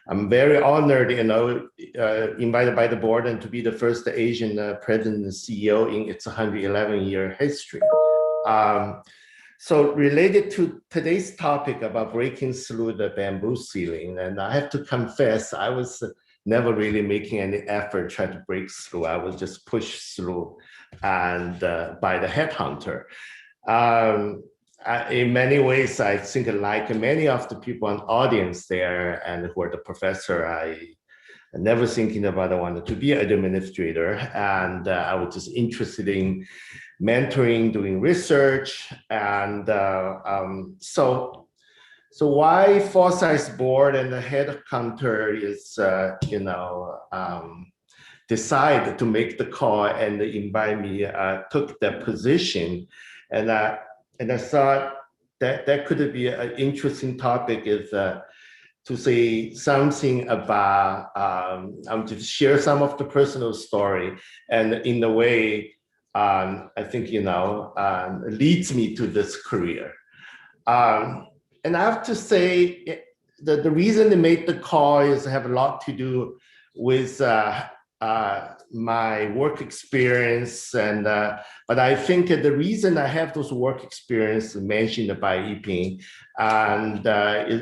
I'm very honored, invited by the board and to be the first Asian president and CEO in its 111-year history. So related to today's topic about breaking through the bamboo ceiling, and I have to confess, I was never really making any effort trying to break through. I was just pushed through and by the headhunter. In many ways, I think like many of the people in the audience there and who are the professor, I never thinking about I wanted to be an administrator. And I was just interested in mentoring, doing research. And so why Forsyth board and the headhunter is, decided to make the call and invite me, took that position. And I thought that could be an interesting topic is to say something about, to share some of the personal story, and in a way, I think, leads me to this career. And I have to say that the reason they made the call is have a lot to do with my work experience, and but I think the reason I have those work experience mentioned by Yiping, and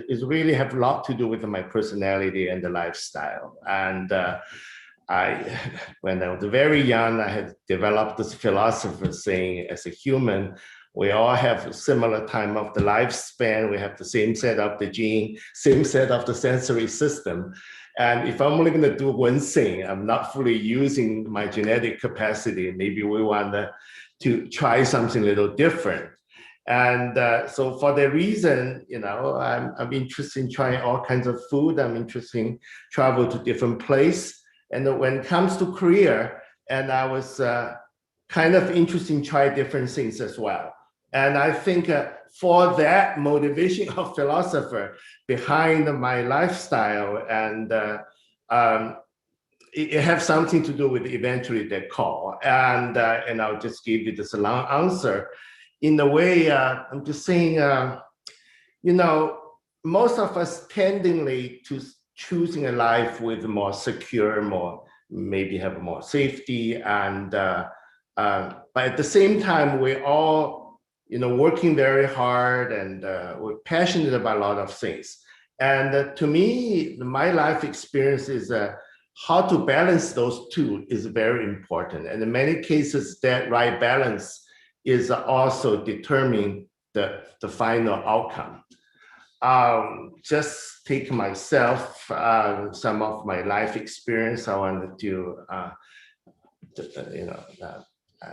is really have a lot to do with my personality and the lifestyle. And when I was very young, I had developed this philosophy saying, as a human, we all have a similar time of the lifespan. We have the same set of the gene, same set of the sensory system. And if I'm only going to do one thing, I'm not fully using my genetic capacity. Maybe we want to try something a little different. And so for that reason, I'm interested in trying all kinds of food. I'm interested in travel to different places. And when it comes to career, and I was kind of interested in try different things as well. And I think for that motivation of philosopher behind my lifestyle, and it has something to do with eventually that call. And I'll just give you this long answer. In a way, I'm just saying, most of us tendingly to choosing a life with more secure, maybe have more safety, and but at the same time, we're all working very hard, and we're passionate about a lot of things. And to me, my life experience is how to balance those two is very important. And in many cases, that right balance is also determining the final outcome. Just take myself, some of my life experience. I wanted to,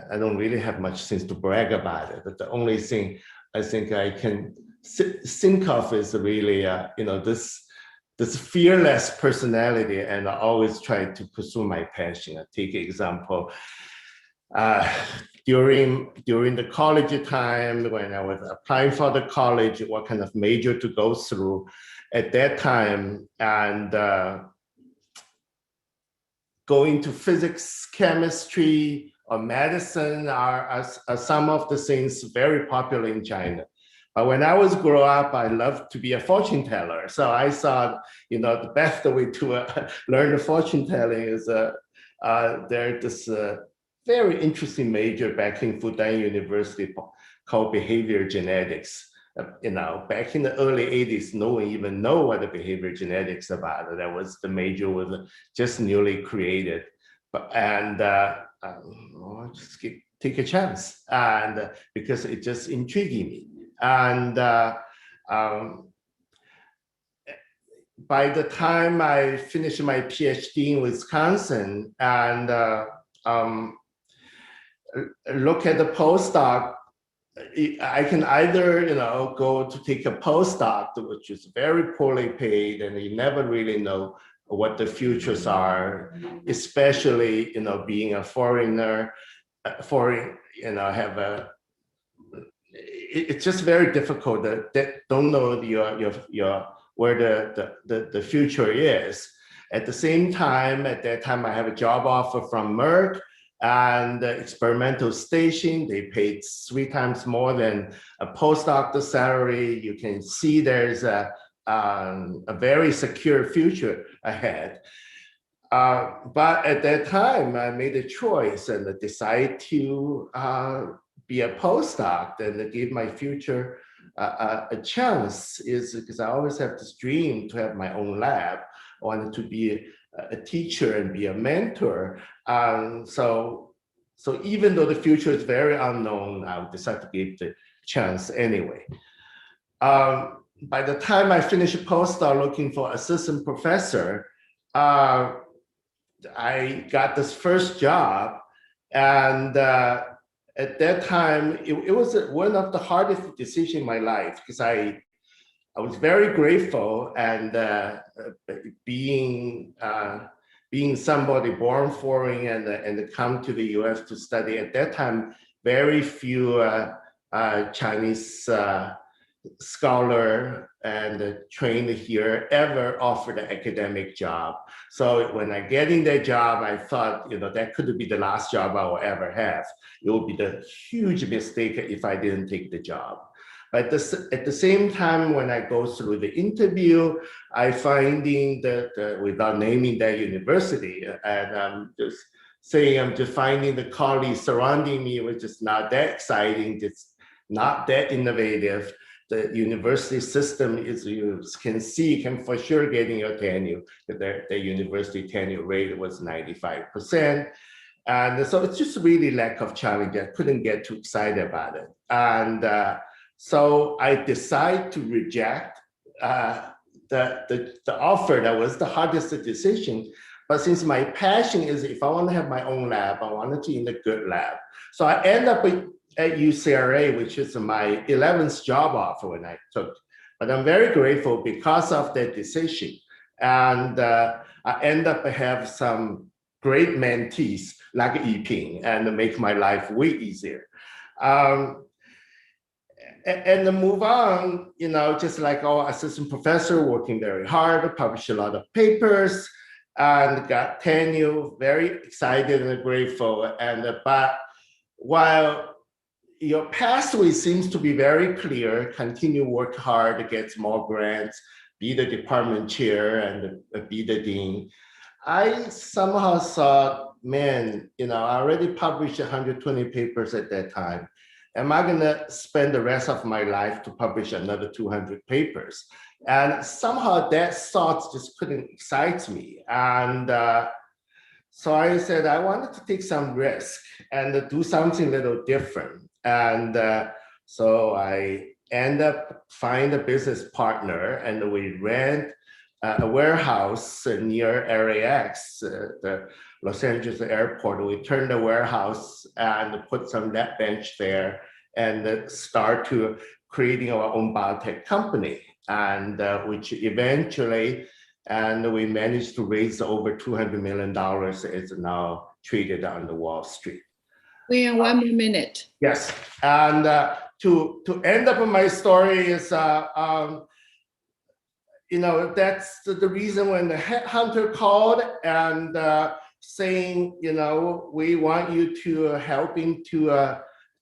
I don't really have much things to brag about it, but the only thing I think I can think of is really, this fearless personality, and I always try to pursue my passion. I take example, during the college time, when I was applying for the college, what kind of major to go through at that time, and going to physics, chemistry, or medicine are some of the things very popular in China. But when I was growing up, I loved to be a fortune teller. So I thought, the best way to learn the fortune telling is there's this very interesting major back in Fudan University called behavior genetics. Back in the early 80s, no one even know what the behavior genetics about. That was the major was just newly created. Just take a chance, and because it just intriguing me. And by the time I finished my PhD in Wisconsin and look at the postdoc, I can either, go to take a postdoc, which is very poorly paid, and you never really know what the futures are, especially, being a foreigner, it's just very difficult that don't know where the future is. At the same time, at that time, I have a job offer from Merck and the experimental station. They paid 3 times more than a postdoc salary. You can see there's a very secure future ahead. But at that time, I made a choice and decided to be a postdoc and give my future a chance, is because I always have this dream to have my own lab. I wanted to be a teacher and be a mentor. So even though the future is very unknown, I decided to give the chance anyway. By the time I finished postdoc looking for assistant professor, I got this first job, and at that time, it was one of the hardest decisions in my life, because I was very grateful, and being somebody born foreign and come to the US to study. At that time, very few Chinese scholar and trained here ever offered an academic job. So when I get in that job, I thought, that could be the last job I will ever have. It would be the huge mistake if I didn't take the job. But at the same time, when I go through the interview, I finding that, without naming that university, and I'm just saying, I'm just finding the colleagues surrounding me, which is not that exciting, just not that innovative. The university system is, you can see, can for sure getting your tenure. The university tenure rate was 95%. And so it's just really lack of challenge. I couldn't get too excited about it. And so I decided to reject the offer. That was the hardest decision. But since my passion is, if I want to have my own lab, I wanted to in a good lab. So I end up at UCLA, which is my 11th job offer when I took. But I'm very grateful because of that decision. And I end up have some great mentees like Yiping, and make my life way easier. And to move on, just like our assistant professor, working very hard, published a lot of papers, and got tenure, very excited and grateful. But while your pathway seems to be very clear, continue work hard to get more grants, be the department chair and be the dean, I somehow thought, man, I already published 120 papers at that time. Am I gonna spend the rest of my life to publish another 200 papers? And somehow that thought just couldn't excite me. And so I said, I wanted to take some risk and do something a little different. And so I end up find a business partner, and we rent a warehouse near LAX, the Los Angeles airport. We turned the warehouse and put some net bench there and start to creating our own biotech company, and which eventually, and we managed to raise over $200 million. It's now traded on the Wall Street. We have 1 more minute. Yes, and to end up my story is, that's the reason when the headhunter called and saying, we want you to help into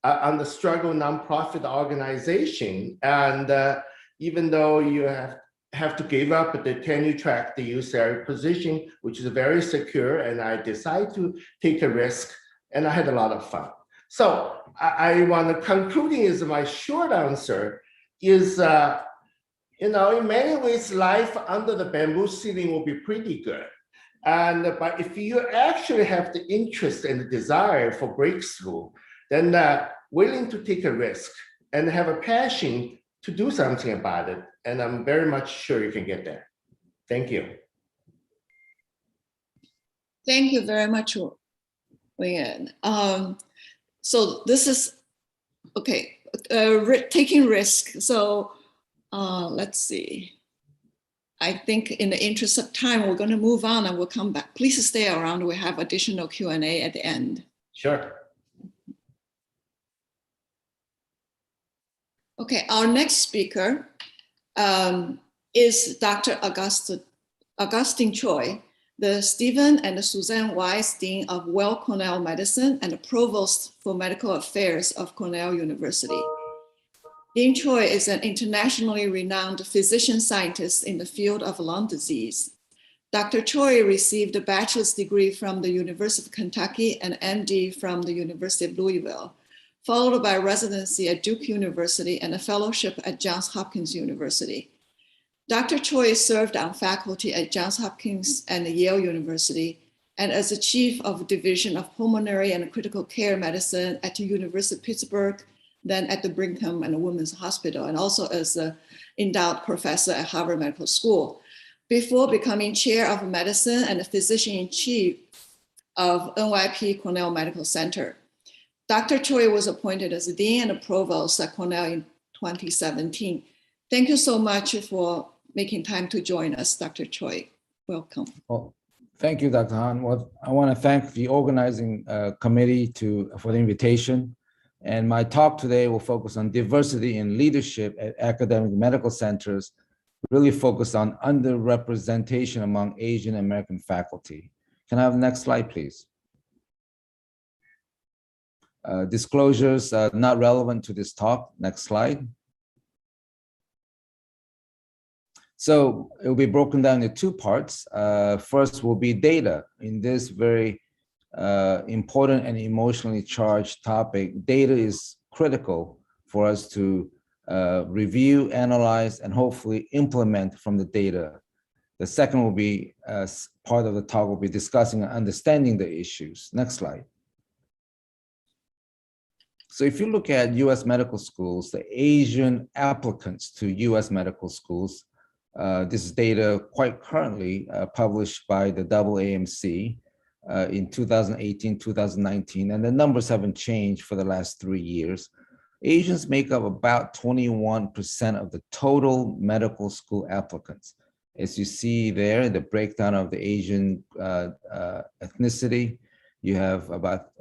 on the struggle nonprofit organization, and even though you have to give up the tenure track, the UCLA position, which is very secure, and I decided to take a risk and I had a lot of fun. So I want to concluding is my short answer is, in many ways, life under the bamboo ceiling will be pretty good. But if you actually have the interest and the desire for breakthrough, then willing to take a risk and have a passion to do something about it. And I'm very much sure you can get there. Thank you. Thank you very much, Wing. So this is, okay, taking risk. So let's see. I think in the interest of time, we're going to move on and we'll come back. Please stay around. We have additional Q&A at the end. Sure. Okay, our next speaker is Dr. Augustine Choi, the Stephen and Suzanne Weiss Dean of Weill Cornell Medicine and the Provost for Medical Affairs of Cornell University. Dean Choi is an internationally renowned physician scientist in the field of lung disease. Dr. Choi received a bachelor's degree from the University of Kentucky and MD from the University of Louisville, followed by residency at Duke University and a fellowship at Johns Hopkins University. Dr. Choi served on faculty at Johns Hopkins and Yale University, and as the chief of Division of Pulmonary and Critical Care Medicine at the University of Pittsburgh, then at the Brigham and Women's Hospital, and also as an endowed professor at Harvard Medical School, before becoming chair of medicine and physician-in-chief of NYP Cornell Medical Center. Dr. Choi was appointed as the dean and provost at Cornell in 2017. Thank you so much for making time to join us, Dr. Choi. Welcome. Well, thank you, Dr. Han. Well, I want to thank the organizing committee for the invitation. And my talk today will focus on diversity in leadership at academic medical centers, really focused on underrepresentation among Asian American faculty. Can I have the next slide, please? Disclosures not relevant to this talk. Next slide. So it will be broken down into two parts. First will be data. In this very important and emotionally charged topic, data is critical for us to review, analyze, and hopefully implement from the data. The second will be, as part of the talk, will be discussing and understanding the issues. Next slide. So if you look at US medical schools, the Asian applicants to US medical schools, this is data quite currently published by the AAMC in 2018, 2019, and the numbers haven't changed for the last 3 years. Asians make up about 21% of the total medical school applicants. As you see there, the breakdown of the Asian ethnicity, you have about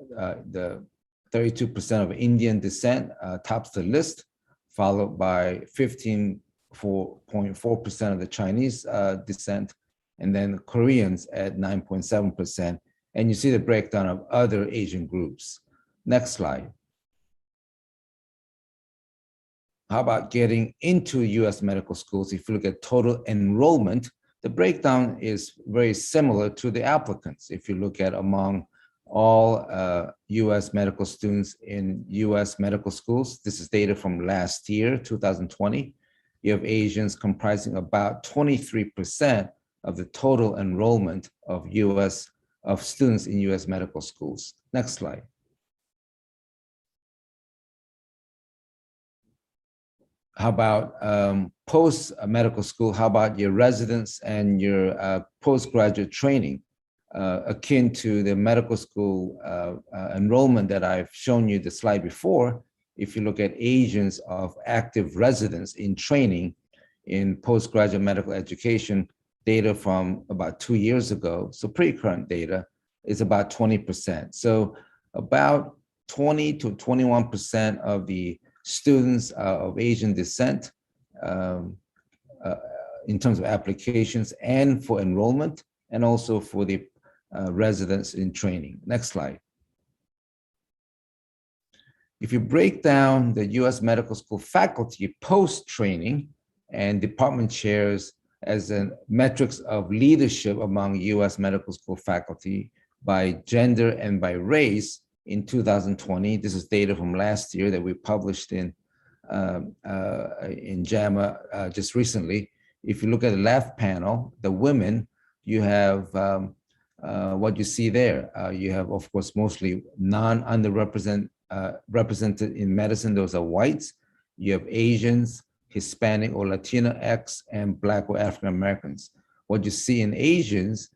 the 32% of Indian descent tops the list, followed by 15.4% of the Chinese descent, and then Koreans at 9.7%. And you see the breakdown of other Asian groups. Next slide. How about getting into US medical schools? If you look at total enrollment, the breakdown is very similar to the applicants. If you look at among all US medical students in US medical schools, this is data from last year, 2020. You have Asians comprising about 23% of the total enrollment of students in US medical schools. Next slide. How about post-medical school? How about your residence and your postgraduate training? Akin to the medical school enrollment that I've shown you the slide before, if you look at Asians of active residents in training in postgraduate medical education, data from about 2 years ago, so pretty current data, is about 20%. So about 20 to 21% of the students of Asian descent in terms of applications and for enrollment, and also for the residents in training. Next slide. If you break down the US medical school faculty post-training and department chairs as a metrics of leadership among US medical school faculty by gender and by race, in 2020. This is data from last year that we published in JAMA just recently. If you look at the left panel, the women, you have what you see there. You have, of course, mostly represented in medicine. Those are whites. You have Asians, Hispanic or Latinx, and Black or African Americans. What you see in Asians,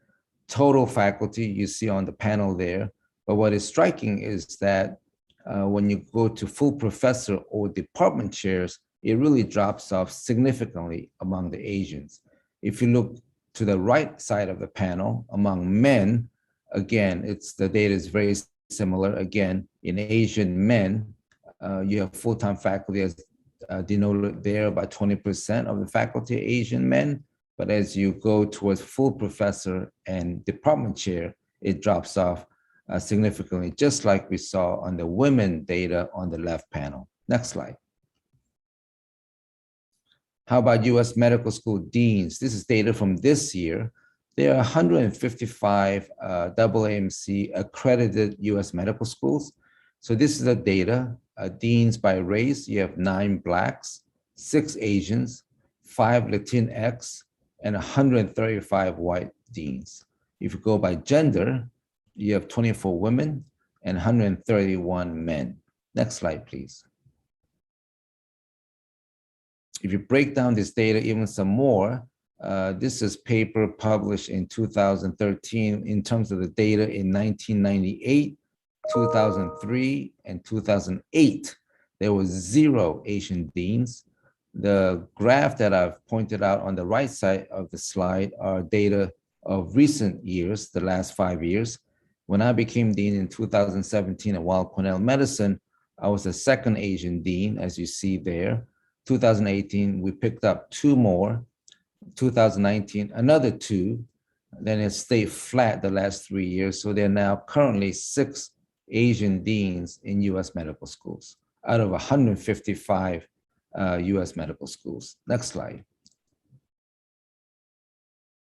total faculty, you see on the panel there. But what is striking is that when you go to full professor or department chairs, it really drops off significantly among the Asians. If you look to the right side of the panel, among men, again, the data is very similar. Again, in Asian men, you have full-time faculty as denoted there, about 20% of the faculty are Asian men. But as you go towards full professor and department chair, it drops off significantly, just like we saw on the women data on the left panel. Next slide. How about US medical school deans? This is data from this year. There are 155 AAMC accredited US medical schools. So this is the data, deans by race. You have 9 Blacks, 6 Asians, 5 Latinx, and 135 white deans. If you go by gender, you have 24 women and 131 men. Next slide, please. If you break down this data even some more, this is paper published in 2013 in terms of the data in 1998, 2003, and 2008. There was 0 Asian deans. The graph that I've pointed out on the right side of the slide are data of recent years, the last 5 years. When I became dean in 2017 at Weill Cornell Medicine, I was the 2nd Asian dean, as you see there. 2018, we picked up 2 more. 2019, another 2. Then it stayed flat the last 3 years. So there are now currently 6 Asian deans in US medical schools out of 155 US medical schools. Next slide.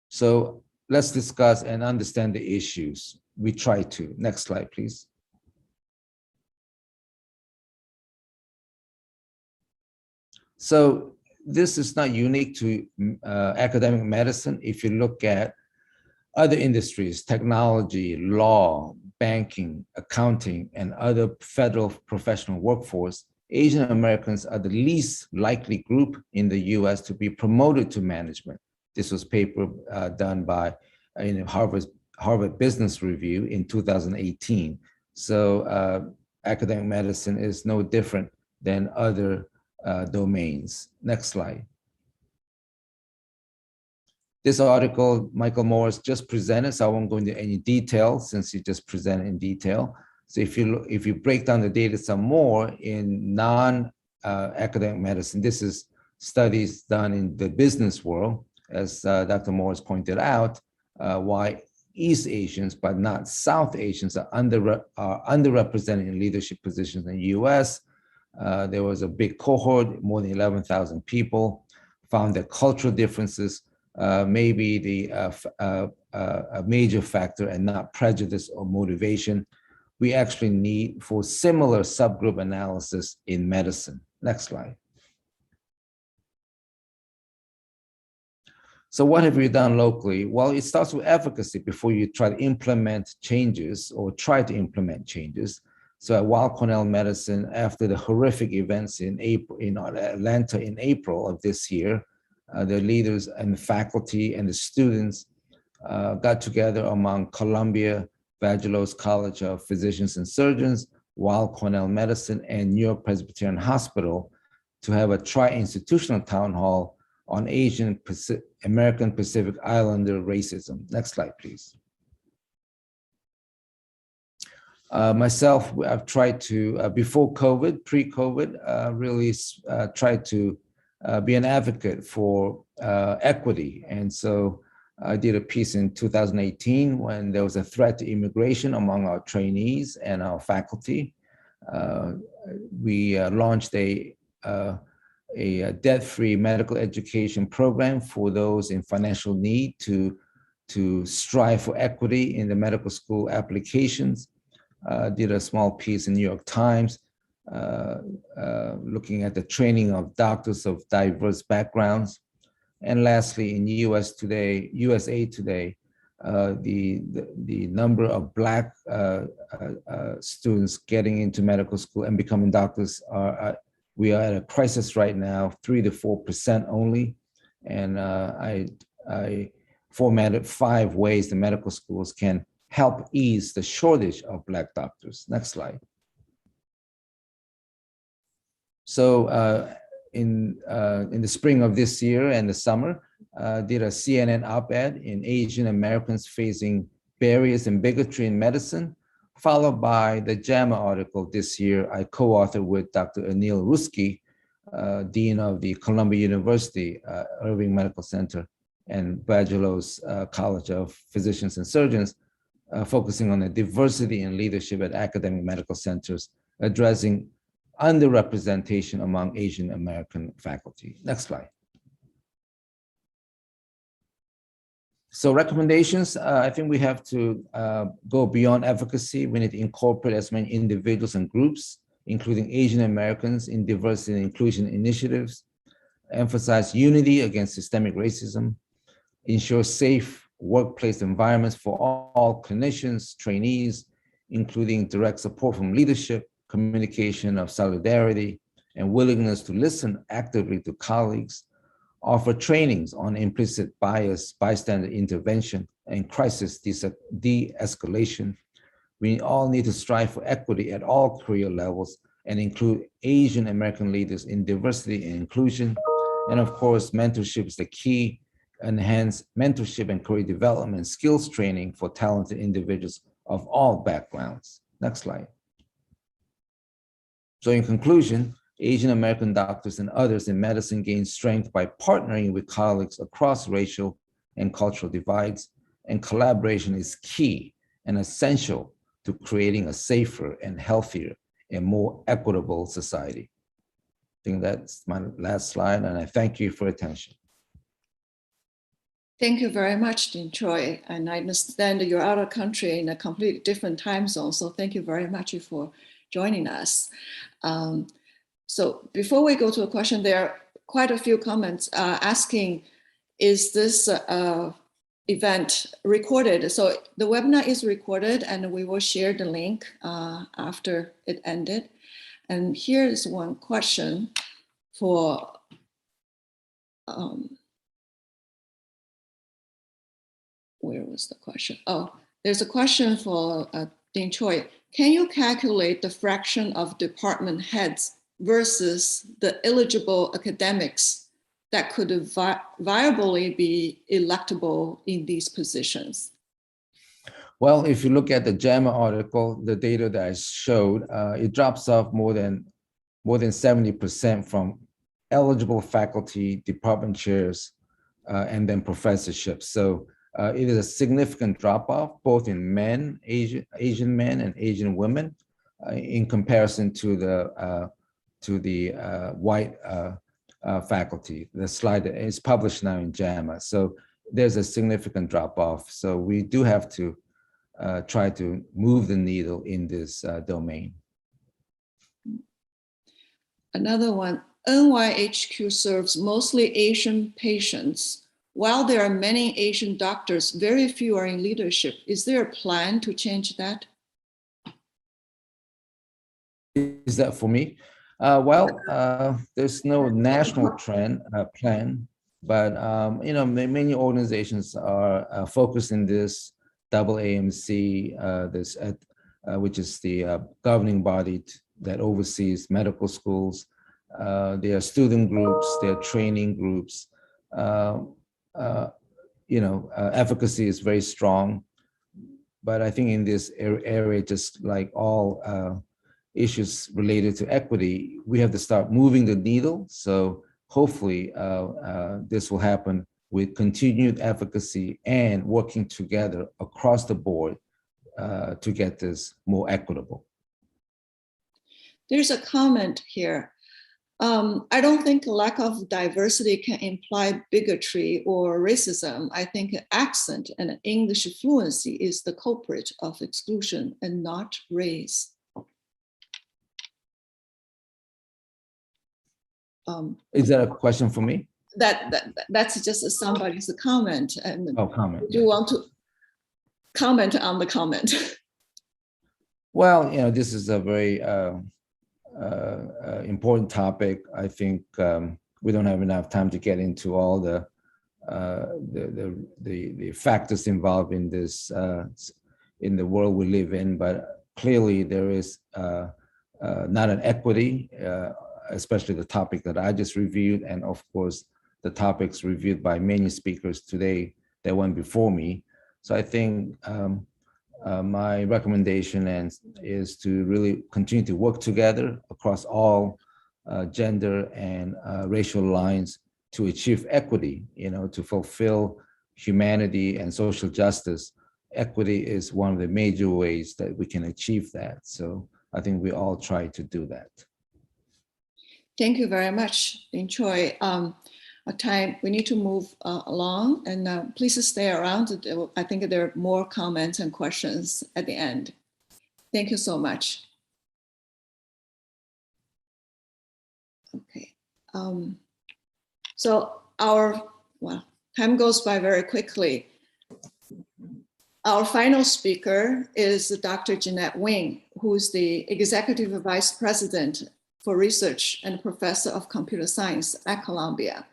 So let's discuss and understand the issues. We try to. Next slide, please. So this is not unique to academic medicine. If you look at other industries, technology, law, banking, accounting, and other federal professional workforce, Asian Americans are the least likely group in the US to be promoted to management. This was a paper done by Harvard Business Review in 2018. So academic medicine is no different than other domains. Next slide. This article, Michael Morris just presented, so I won't go into any detail since he just presented in detail. So if you break down the data some more in non-academic medicine, this is studies done in the business world, as Dr. Morris pointed out, why East Asians, but not South Asians, are underrepresented in leadership positions in the US. There was a big cohort, more than 11,000 people, found that cultural differences may be a major factor and not prejudice or motivation. We actually need for similar subgroup analysis in medicine. Next slide. So what have we done locally? Well, it starts with advocacy before you try to implement changes or try to implement changes. So at Weill Cornell Medicine, after the horrific events in Atlanta in April of this year, the leaders and the faculty and the students got together among Columbia, Vagelos College of Physicians and Surgeons, Weill Cornell Medicine, and New York Presbyterian Hospital to have a tri-institutional town hall on American Pacific Islander racism. Next slide, please. Myself, I've tried to, before COVID, pre-COVID, really tried to be an advocate for equity. And so I did a piece in 2018 when there was a threat to immigration among our trainees and our faculty. We launched a debt-free medical education program for those in financial need to strive for equity in the medical school applications. did a small piece in New York Times looking at the training of doctors of diverse backgrounds. And lastly, in USA Today, the number of Black students getting into medical school and becoming doctors we are at a crisis right now, 3 to 4% only. And I formatted 5 ways the medical schools can help ease the shortage of Black doctors. Next slide. So in the spring of this year and the summer, did a CNN op-ed in Asian Americans facing barriers and bigotry in medicine, followed by the JAMA article this year I co-authored with Dr. Anil Ruski, Dean of the Columbia University Irving Medical Center and Badgelos College of Physicians and Surgeons, focusing on the diversity in leadership at academic medical centers, addressing underrepresentation among Asian American faculty. Next slide. So recommendations, I think we have to go beyond efficacy. We need to incorporate as many individuals and groups, including Asian Americans, in diversity and inclusion initiatives, emphasize unity against systemic racism, ensure safe workplace environments for all clinicians, trainees, including direct support from leadership, communication of solidarity, and willingness to listen actively to colleagues, offer trainings on implicit bias, bystander intervention, and crisis de-escalation. We all need to strive for equity at all career levels and include Asian American leaders in diversity and inclusion. And of course, mentorship is the key. Enhance mentorship and career development, skills training for talented individuals of all backgrounds. Next slide. So in conclusion, Asian American doctors and others in medicine gain strength by partnering with colleagues across racial and cultural divides, and collaboration is key and essential to creating a safer and healthier and more equitable society. I think that's my last slide, and I thank you for attention. Thank you very much, Dean Choi. And I understand that you're out of country in a completely different time zone. So thank you very much for joining us. So before we go to a question, there are quite a few comments asking, is this event recorded? So the webinar is recorded and we will share the link after it ended. And here's one question for, where was the question? Oh, there's a question for Dean Choi. Can you calculate the fraction of department heads versus the eligible academics that could viably be electable in these positions? Well, if you look at the JAMA article, the data that I showed, it drops off more than 70% from eligible faculty, department chairs, and then professorships. So it is a significant drop-off, both in men, Asian men and Asian women, in comparison to the white faculty. The slide is published now in JAMA. So there's a significant drop-off. So we do have to try to move the needle in this domain. Another one, NYHQ serves mostly Asian patients. While there are many Asian doctors, very few are in leadership. Is there a plan to change that? Is that for me? There's no national plan, but many organizations are focused in this. AAMC, which is the governing body that oversees medical schools. There are student groups, there are training groups. Efficacy is very strong, but I think in this area, just like all issues related to equity, we have to start moving the needle. So hopefully this will happen with continued efficacy and working together across the board to get this more equitable. There's a comment here. I don't think lack of diversity can imply bigotry or racism. I think accent and English fluency is the culprit of exclusion and not race. Is that a question for me? That's just somebody's comment. And Oh, comment. do you want to comment on the comment? Well, this is a very important topic. I think we don't have enough time to get into all the factors involved in this in the world we live in, but clearly there is not an equity, especially the topic that I just reviewed, and of course the topics reviewed by many speakers today that went before me. So I think my recommendation is to really continue to work together across all gender and racial lines to achieve equity, to fulfill humanity and social justice. Equity is one of the major ways that we can achieve that. So I think we all try to do that. Thank you very much, Lin Choi. We need to move along, and please stay around. I think there are more comments and questions at the end. Thank you so much. Okay. So time goes by very quickly. Our final speaker is Dr. Jeanette Wing, who's the Executive Vice President for Research and Professor of Computer Science at Columbia.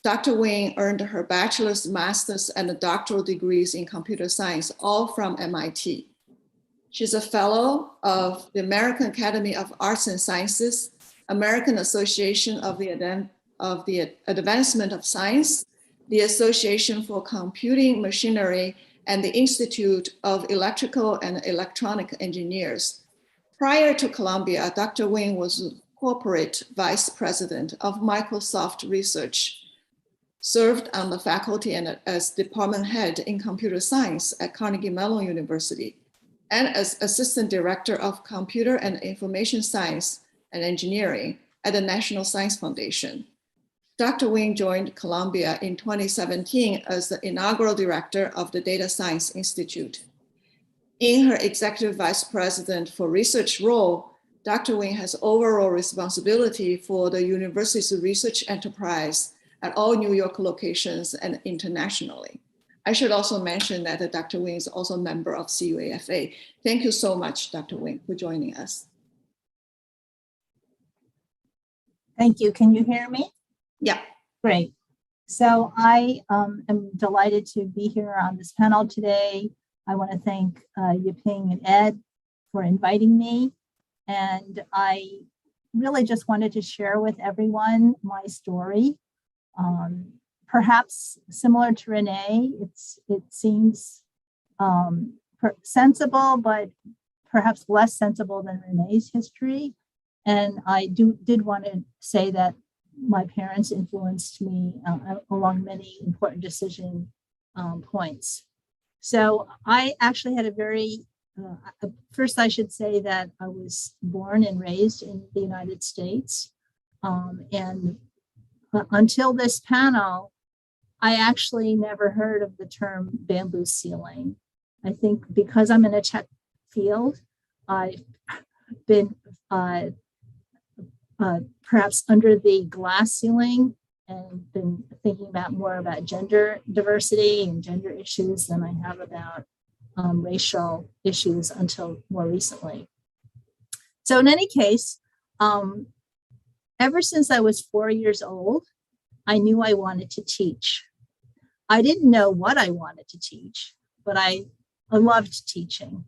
Dr. Wing earned her bachelor's, master's, and doctoral degrees in computer science, all from MIT. She's a fellow of the American Academy of Arts and Sciences, American Association of the Advancement of Science, the Association for Computing Machinery, and the Institute of Electrical and Electronic Engineers. Prior to Columbia, Dr. Wing was corporate vice president of Microsoft Research, served on the faculty and as department head in computer science at Carnegie Mellon University, and as assistant director of computer and information science and engineering at the National Science Foundation. Dr. Wing joined Columbia in 2017 as the inaugural director of the Data Science Institute. In her executive vice president for research role, Dr. Wing has overall responsibility for the university's research enterprise at all New York locations and internationally. I should also mention that Dr. Wing is also a member of CUAFA. Thank you so much, Dr. Wing, for joining us. Thank you. Can you hear me? Yeah. Great. So I am delighted to be here on this panel today. I want to thank Yiping and Ed for inviting me. And I really just wanted to share with everyone my story. Perhaps similar to Renee, it seems sensible, but perhaps less sensible than Renee's history. And I did want to say that my parents influenced me along many important decision points. So I actually had a very, first I should say that I was born and raised in the United States. And until this panel, I actually never heard of the term bamboo ceiling. I think because I'm in a tech field, I've been perhaps under the glass ceiling and been thinking more about gender diversity and gender issues than I have about racial issues until more recently. So in any case, ever since I was 4 years old, I knew I wanted to teach. I didn't know what I wanted to teach, but I loved teaching.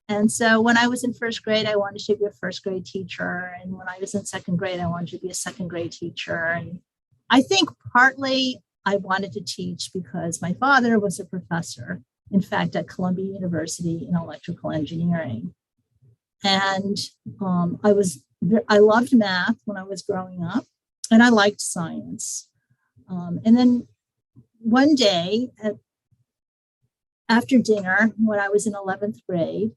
And so when I was in first grade, I wanted to be a first grade teacher. And when I was in second grade, I wanted to be a second grade teacher. And I think partly I wanted to teach because my father was a professor, in fact, at Columbia University in electrical engineering. And I loved math when I was growing up, and I liked science. And then one day after dinner, when I was in 11th grade,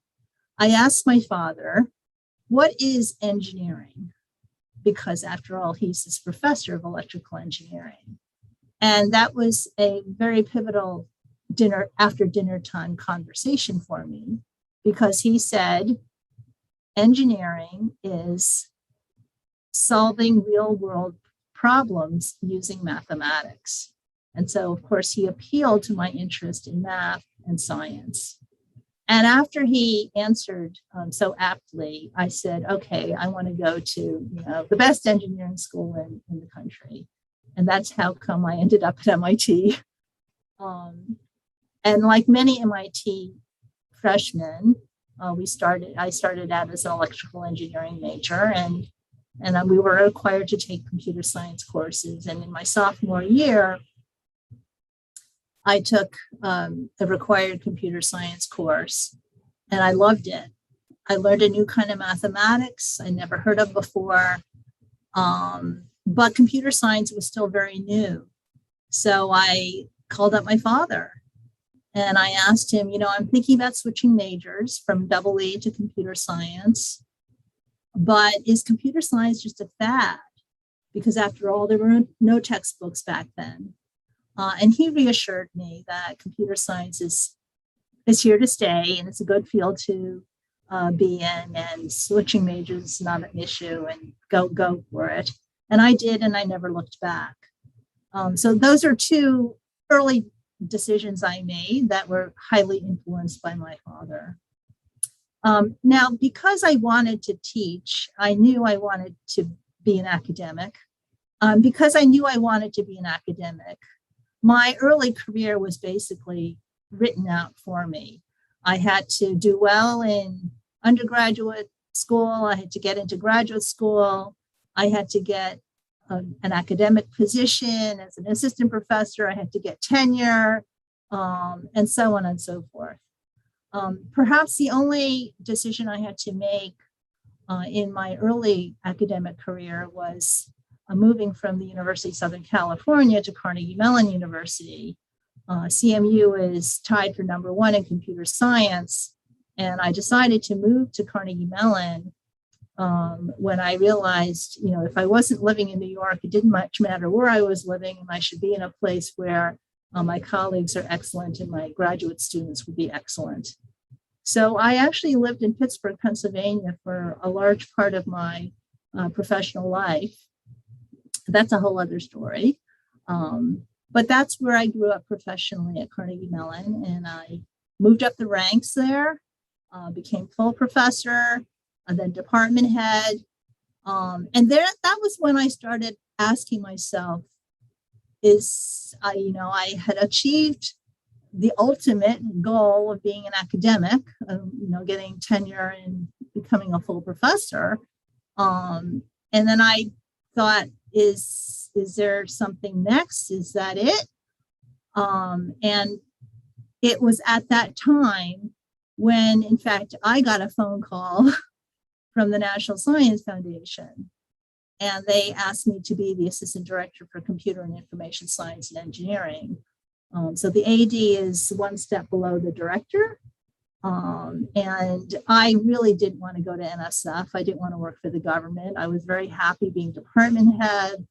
I asked my father, "What is engineering?" because after all, he's this professor of electrical engineering. And that was a very pivotal after dinner time conversation for me, because he said, engineering is solving real world problems using mathematics. And so, of course, he appealed to my interest in math and science. And after he answered so aptly, I said, okay, I want to go to the best engineering school in the country. And that's how come I ended up at MIT. And like many MIT freshmen, I started out as an electrical engineering major, and we were required to take computer science courses. And in my sophomore year, I took a required computer science course, and I loved it. I learned a new kind of mathematics I never heard of before, but computer science was still very new. So I called up my father and I asked him, I'm thinking about switching majors from EE to computer science, but is computer science just a fad? Because after all, there were no textbooks back then. And he reassured me that computer science is here to stay, and it's a good field to be in, and switching majors is not an issue, and go for it. And I did, and I never looked back. So those are two early decisions I made that were highly influenced by my father. Now, because I wanted to teach, I knew I wanted to be an academic. Because I knew I wanted to be an academic, my early career was basically written out for me. I had to do well in undergraduate school. I had to get into graduate school. I had to get an academic position as an assistant professor. I had to get tenure, and so on and so forth. Perhaps the only decision I had to make in my early academic career was moving from the University of Southern California to Carnegie Mellon University. CMU is tied for #1 in computer science. And I decided to move to Carnegie Mellon when I realized, if I wasn't living in New York, it didn't much matter where I was living, and I should be in a place where my colleagues are excellent and my graduate students would be excellent. So I actually lived in Pittsburgh, Pennsylvania for a large part of my professional life. That's a whole other story. But that's where I grew up professionally, at Carnegie Mellon. And I moved up the ranks there, became full professor, and then department head. And that was when I started asking myself, I had achieved the ultimate goal of being an academic, getting tenure and becoming a full professor. And then I thought, is there something next? Is that it? And it was at that time when, in fact, I got a phone call from the National Science Foundation, and they asked me to be the assistant director for computer and information science and engineering. So the AD is one step below the director. And I really didn't want to go to NSF. I didn't want to work for the government. I was very happy being department head.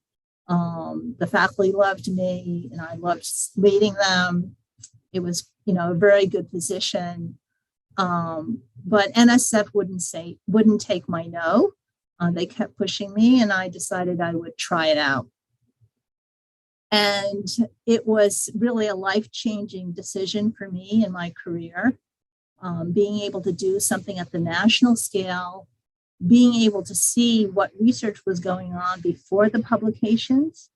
The faculty loved me, and I loved leading them. It was, a very good position. But NSF wouldn't take my no. They kept pushing me, and I decided I would try it out. And it was really a life-changing decision for me in my career. Being able to do something at the national scale, being able to see what research was going on before the publications,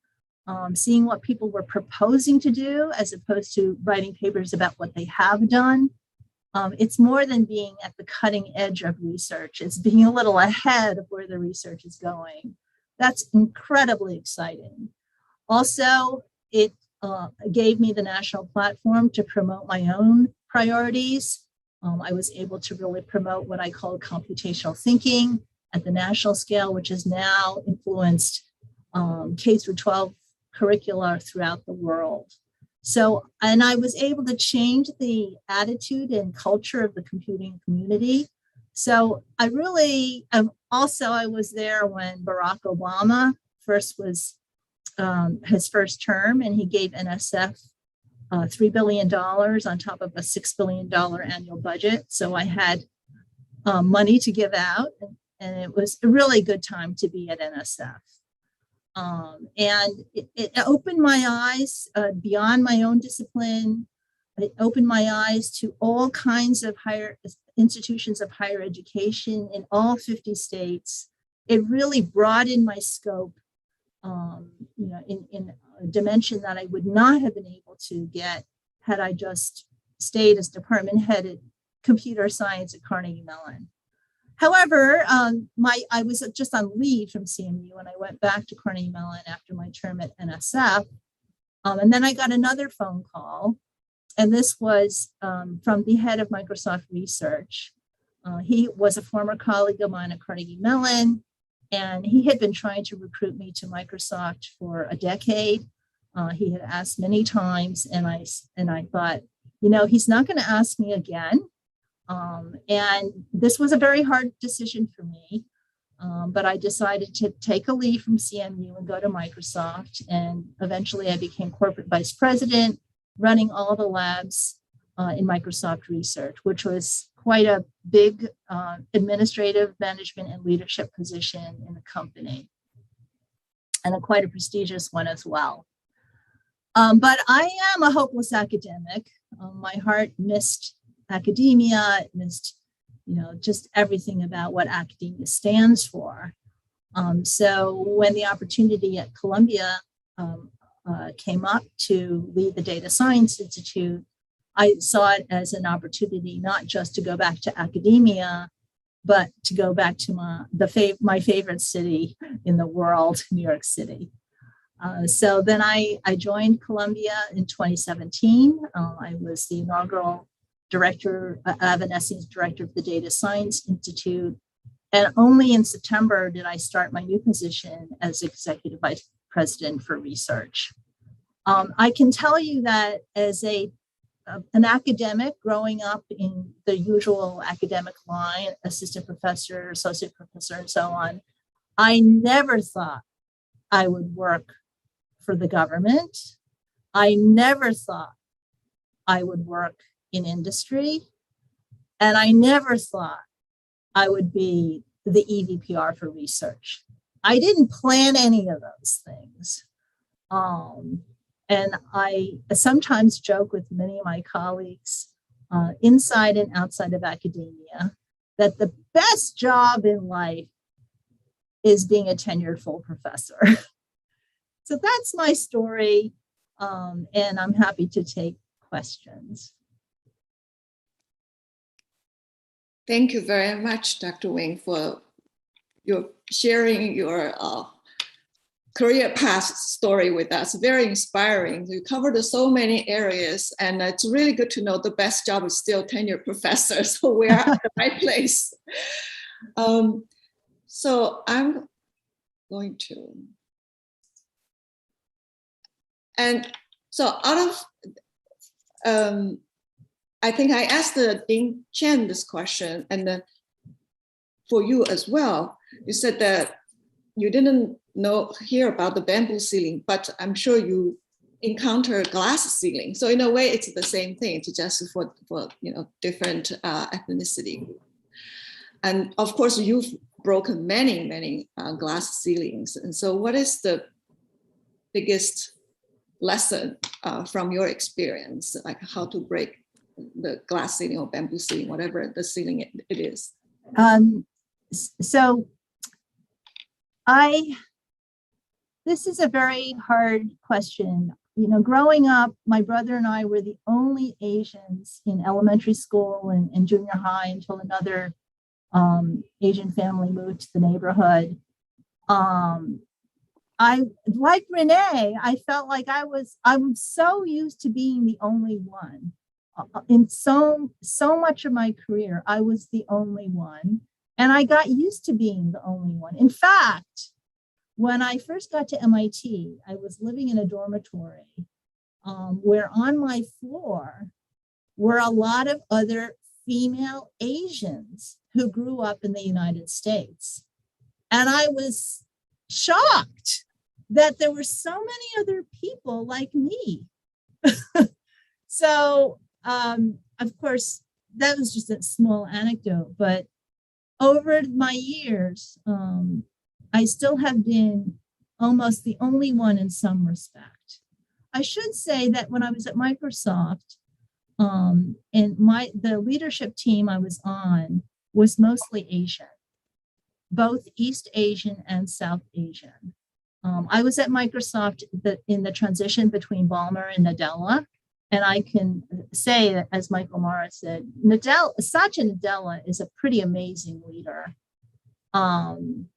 seeing what people were proposing to do as opposed to writing papers about what they have done. It's more than being at the cutting edge of research. It's being a little ahead of where the research is going. That's incredibly exciting. Also, it gave me the national platform to promote my own priorities. I was able to really promote what I call computational thinking at the national scale, which has now influenced K-12 curricula throughout the world. So, and I was able to change the attitude and culture of the computing community. So I really am Also, I was there when Barack Obama first was his first term, and he gave NSF $3 billion on top of a $6 billion annual budget. So I had money to give out, and it was a really good time to be at NSF. And it opened my eyes beyond my own discipline. It opened my eyes to all kinds of higher institutions of higher education in all 50 states. It really broadened my scope, in a dimension that I would not have been able to get had I just stayed as department head at computer science at Carnegie Mellon. However, I was just on leave from CMU, and I went back to Carnegie Mellon after my term at NSF. And then I got another phone call, and this was from the head of Microsoft Research. He was a former colleague of mine at Carnegie Mellon, and he had been trying to recruit me to Microsoft for a decade. He had asked many times, and I thought, he's not going to ask me again. And this was a very hard decision for me, but I decided to take a leave from CMU and go to Microsoft. And eventually I became corporate vice president, running all the labs in Microsoft Research, which was quite a big administrative management and leadership position in the company, and quite a prestigious one as well. But I am a hopeless academic. My heart missed academia. It missed, just everything about what academia stands for. So when the opportunity at Columbia came up to lead the Data Science Institute, I saw it as an opportunity not just to go back to academia, but to go back to my favorite city in the world, New York City. So then I joined Columbia in 2017. I was the inaugural director, Evanescence director of the Data Science Institute. And only in September did I start my new position as executive vice president for research. I can tell you that as an academic growing up in the usual academic line, assistant professor, associate professor, and so on, I never thought I would work for the government. I never thought I would work in industry. And I never thought I would be the EVPR for research. I didn't plan any of those things. And I sometimes joke with many of my colleagues inside and outside of academia that the best job in life is being a tenured full professor. So that's my story, and I'm happy to take questions. Thank you very much, Dr. Wing, for your sharing your career path story with us. Very inspiring. You covered so many areas, and it's really good to know the best job is still tenured professor. So we are at the right place. So I'm going to, and so out of, I think I asked Dean Chen this question, and then for you as well. You said that you didn't hear about the bamboo ceiling, but I'm sure you encounter glass ceiling. So in a way, it's the same thing. It's just for different ethnicity. And of course, you've broken many glass ceilings. And so, what is the biggest lesson from your experience, like how to break the glass ceiling or bamboo ceiling, whatever the ceiling it is? So this is a very hard question. Growing up, my brother and I were the only Asians in elementary school and junior high until another Asian family moved to the neighborhood. I, like Renee, I felt like I'm so used to being the only one. In so much of my career, I was the only one, and I got used to being the only one. In fact, when I first got to MIT, I was living in a dormitory where on my floor were a lot of other female Asians who grew up in the United States. And I was shocked that there were so many other people like me. So, of course, that was just a small anecdote, but over my years, I still have been almost the only one in some respect. I should say that when I was at Microsoft, and the leadership team I was on was mostly Asian, both East Asian and South Asian. I was at Microsoft in the transition between Ballmer and Nadella. And I can say, as Michael Morris said, Satya Nadella is a pretty amazing leader. And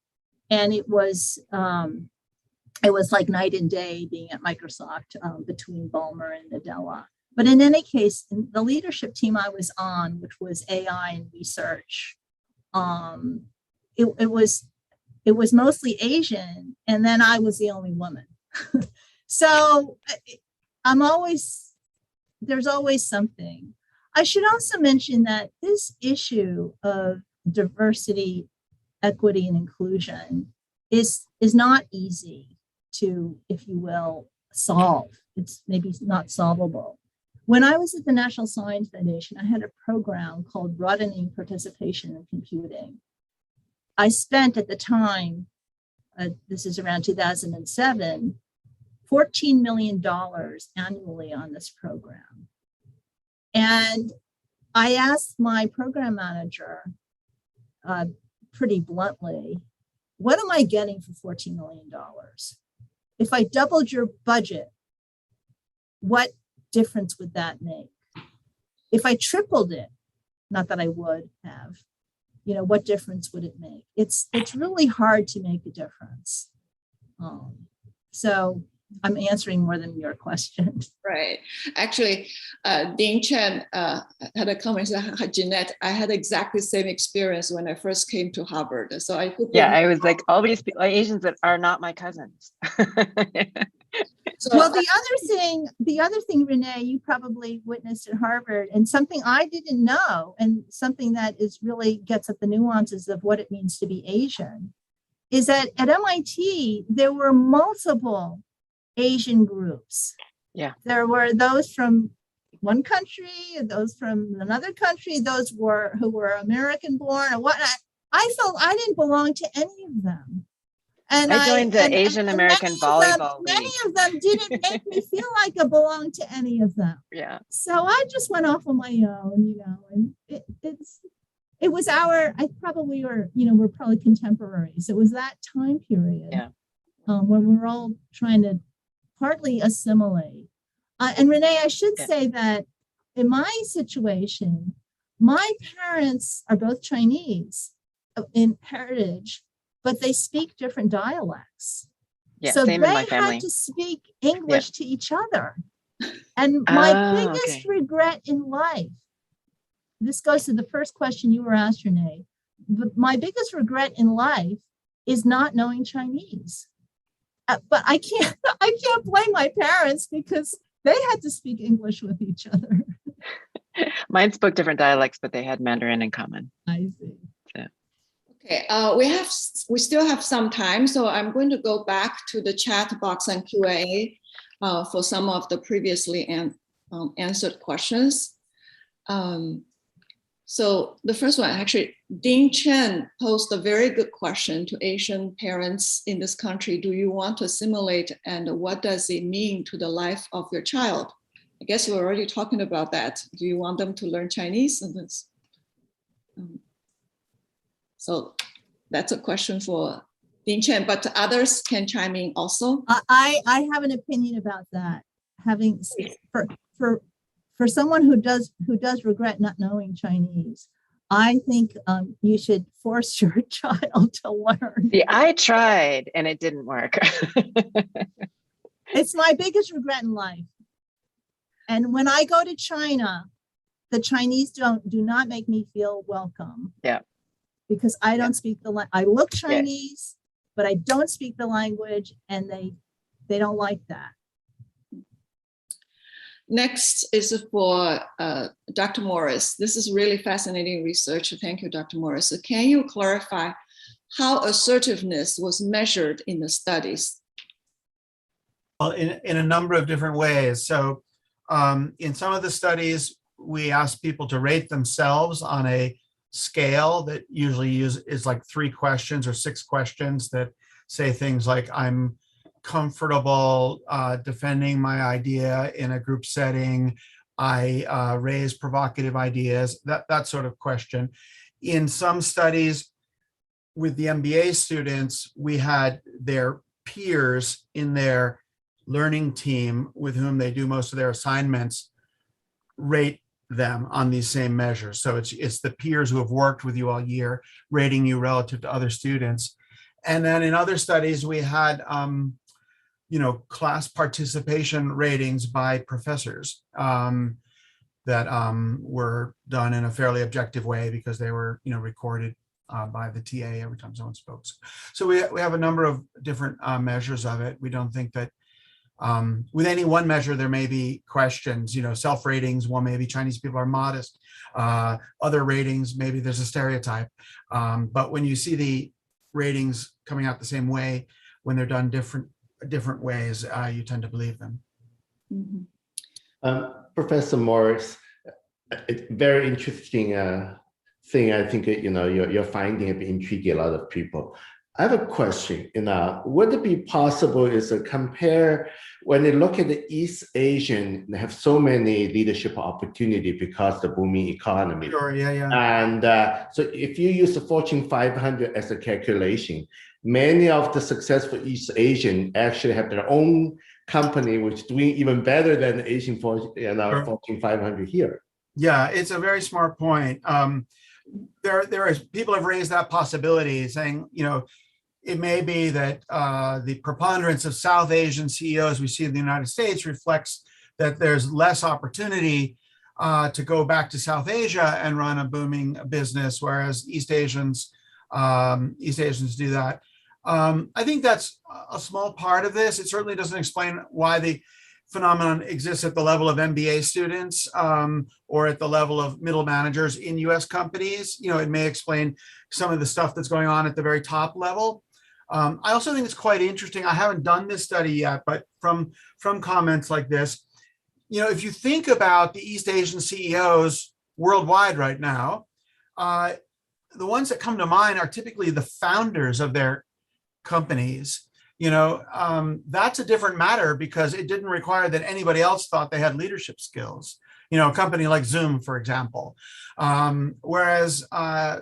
it was like night and day being at Microsoft between Ballmer and Nadella. But in any case, in the leadership team I was on, which was AI and research, it was mostly Asian, and then I was the only woman. So there's always something. I should also mention that this issue of diversity, equity, and inclusion is not easy to, if you will, solve. It's maybe not solvable. When I was at the National Science Foundation, I had a program called Broadening Participation in Computing. I spent at the time, this is around 2007, $14 million annually on this program. And I asked my program manager pretty bluntly, what am I getting for $14 million? If I doubled your budget, what difference would that make? If I tripled it, not that I would have, what difference would it make? It's really hard to make a difference. So I'm answering more than your question. Right. Actually, Dean Chen had a comment, Jeanette, I had exactly the same experience when I first came to Harvard. So I I was like, all these Asians that are not my cousins. So, well, the other thing, Renee, you probably witnessed at Harvard, and something I didn't know, and something that is really gets at the nuances of what it means to be Asian, is that at MIT, there were multiple Asian groups. Yeah. There were those from one country, those from another country, those who were American born and whatnot. I felt I didn't belong to any of them. And I joined the Asian American Volleyball League. Many of them didn't make me feel like I belonged to any of them. Yeah. So I just went off on my own, and it was we're probably contemporaries. It was that time period. Yeah. When we were all trying to partly assimilate. And Renee, I should say that in my situation, my parents are both Chinese in heritage, but they speak different dialects. Yeah, so same they in my family. had to speak English to each other. And my biggest regret in life, this goes to the first question you were asked, Renee, but my biggest regret in life is not knowing Chinese. But I can't blame my parents because they had to speak English with each other. Mine spoke different dialects, but they had Mandarin in common. I see. So. Okay, we still have some time, so I'm going to go back to the chat box and Q&A for some of the previously answered questions. So the first one, actually, Dean Chen posed a very good question to Asian parents in this country. Do you want to assimilate, and what does it mean to the life of your child? I guess we're already talking about that. Do you want them to learn Chinese? And so that's a question for Dean Chen, but others can chime in also. I have an opinion about that. Having for someone who does regret not knowing Chinese, I think you should force your child to learn. See, I tried and it didn't work. It's my biggest regret in life. And when I go to China, the Chinese do not make me feel welcome. Yeah. Because I don't speak the language. I look Chinese, but I don't speak the language, and they don't like that. Next is for Dr. Morris. This is really fascinating research. Thank you, Dr. Morris. So can you clarify how assertiveness was measured in the studies? Well, in a number of different ways. So in some of the studies, we asked people to rate themselves on a scale that usually is like 3 questions or 6 questions that say things like, I'm comfortable defending my idea in a group setting. I raise provocative ideas, that sort of question. In some studies with the MBA students, we had their peers in their learning team with whom they do most of their assignments rate them on these same measures. So it's the peers who have worked with you all year rating you relative to other students. And then in other studies, we had class participation ratings by professors that were done in a fairly objective way because they were recorded by the TA every time someone spoke. So we have a number of different measures of it. We don't think that with any one measure, there may be questions, self-ratings, well, maybe Chinese people are modest. Other ratings, maybe there's a stereotype. But when you see the ratings coming out the same way, when they're done different ways, you tend to believe them. Mm-hmm. Professor Morris, it's very interesting thing. I think your finding have intrigued a lot of people. I have a question. Would it be possible to compare when they look at the East Asian, they have so many leadership opportunity because the booming economy. Sure, yeah. And so if you use the Fortune 500 as a calculation, many of the successful East Asian actually have their own company, which is doing even better than the Asian Fortune 500 here. Yeah, it's a very smart point. There is people have raised that possibility, saying, it may be that the preponderance of South Asian CEOs we see in the United States reflects that there's less opportunity to go back to South Asia and run a booming business, whereas East Asians do that. I think that's a small part of this. It certainly doesn't explain why the phenomenon exists at the level of MBA students or at the level of middle managers in US companies. It may explain some of the stuff that's going on at the very top level. I also think it's quite interesting. I haven't done this study yet, but from comments like this, if you think about the East Asian CEOs worldwide right now, the ones that come to mind are typically the founders of their companies. That's a different matter because it didn't require that anybody else thought they had leadership skills. A company like Zoom, for example. Whereas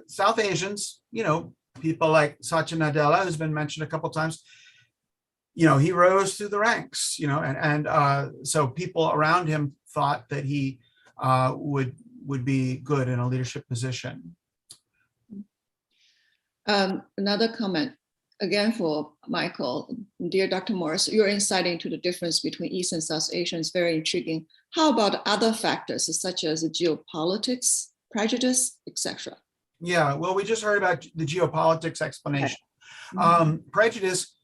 South Asians, people like Satya Nadella, who's been mentioned a couple of times, he rose through the ranks, and so people around him thought that he would be good in a leadership position. Another comment, again for Michael. Dear Dr. Morris, your insight into the difference between East and South Asia is very intriguing. How about other factors such as geopolitics, prejudice, etc.? Yeah, well, we just heard about the geopolitics explanation. Prejudice,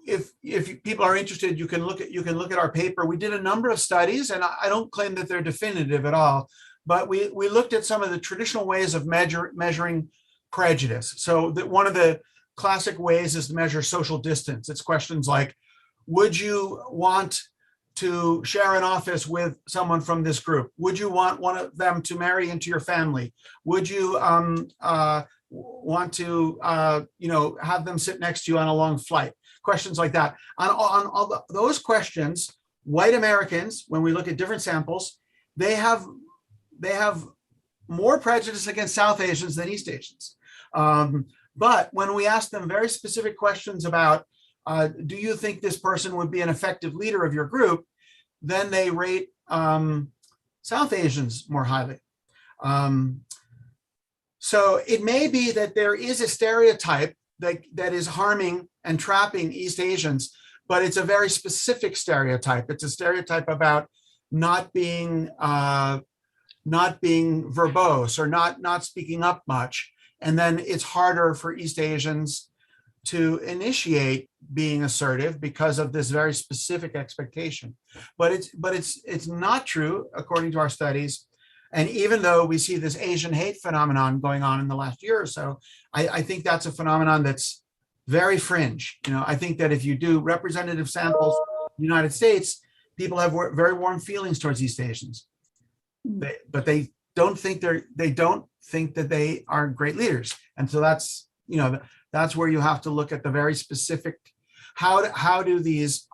if people are interested, you can look at our paper. We did a number of studies, and I don't claim that they're definitive at all, but we looked at some of the traditional ways of measuring prejudice. So that one of the classic ways is to measure social distance. It's questions like, would you want to share an office with someone from this group? Would you want one of them to marry into your family? Would you want to have them sit next to you on a long flight? Questions like that. On all those questions, white Americans, when we look at different samples, they have more prejudice against South Asians than East Asians. But when we ask them very specific questions about, do you think this person would be an effective leader of your group, then they rate South Asians more highly. So it may be that there is a stereotype that is harming and trapping East Asians, but it's a very specific stereotype. It's a stereotype about not being verbose or not speaking up much. And then it's harder for East Asians to initiate being assertive because of this very specific expectation. But it's not true, according to our studies, And even though we see this Asian hate phenomenon going on in the last year or so, I think that's a phenomenon that's very fringe. I think that if you do representative samples in the United States, people have very warm feelings towards East Asians, but they don't think that they are great leaders. And so that's where you have to look at the very specific, how do these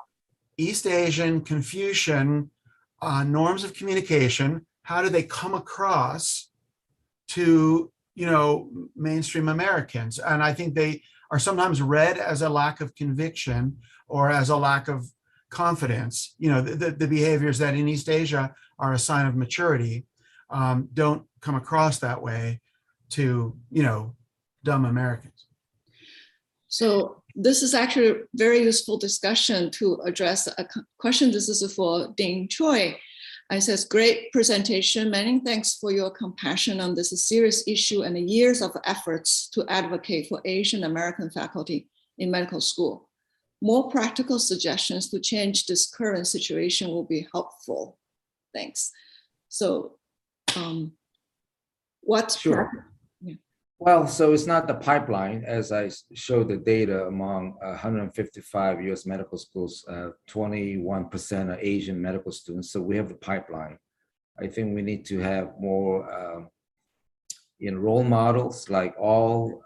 East Asian, Confucian norms of communication, how do they come across to mainstream Americans? And I think they are sometimes read as a lack of conviction or as a lack of confidence. The behaviors that in East Asia are a sign of maturity don't come across that way to dumb Americans. So this is actually a very useful discussion to address a question. This is for Ding Choi. It says, great presentation. Many thanks for your compassion on this serious issue and the years of efforts to advocate for Asian American faculty in medical school. More practical suggestions to change this current situation will be helpful. Thanks. So what? Sure. Well, so it's not the pipeline, as I showed the data among 155 US medical schools, 21% are Asian medical students. So we have the pipeline. I think we need to have more role models, like all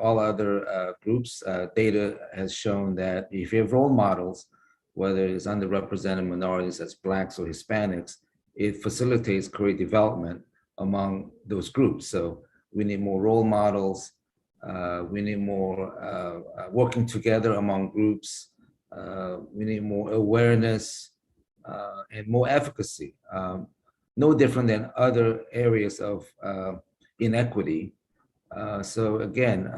other groups. Data has shown that if you have role models, whether it's underrepresented minorities as Blacks or Hispanics, it facilitates career development among those groups. So we need more role models. We need more working together among groups. We need more awareness and more advocacy. No different than other areas of inequity. So again,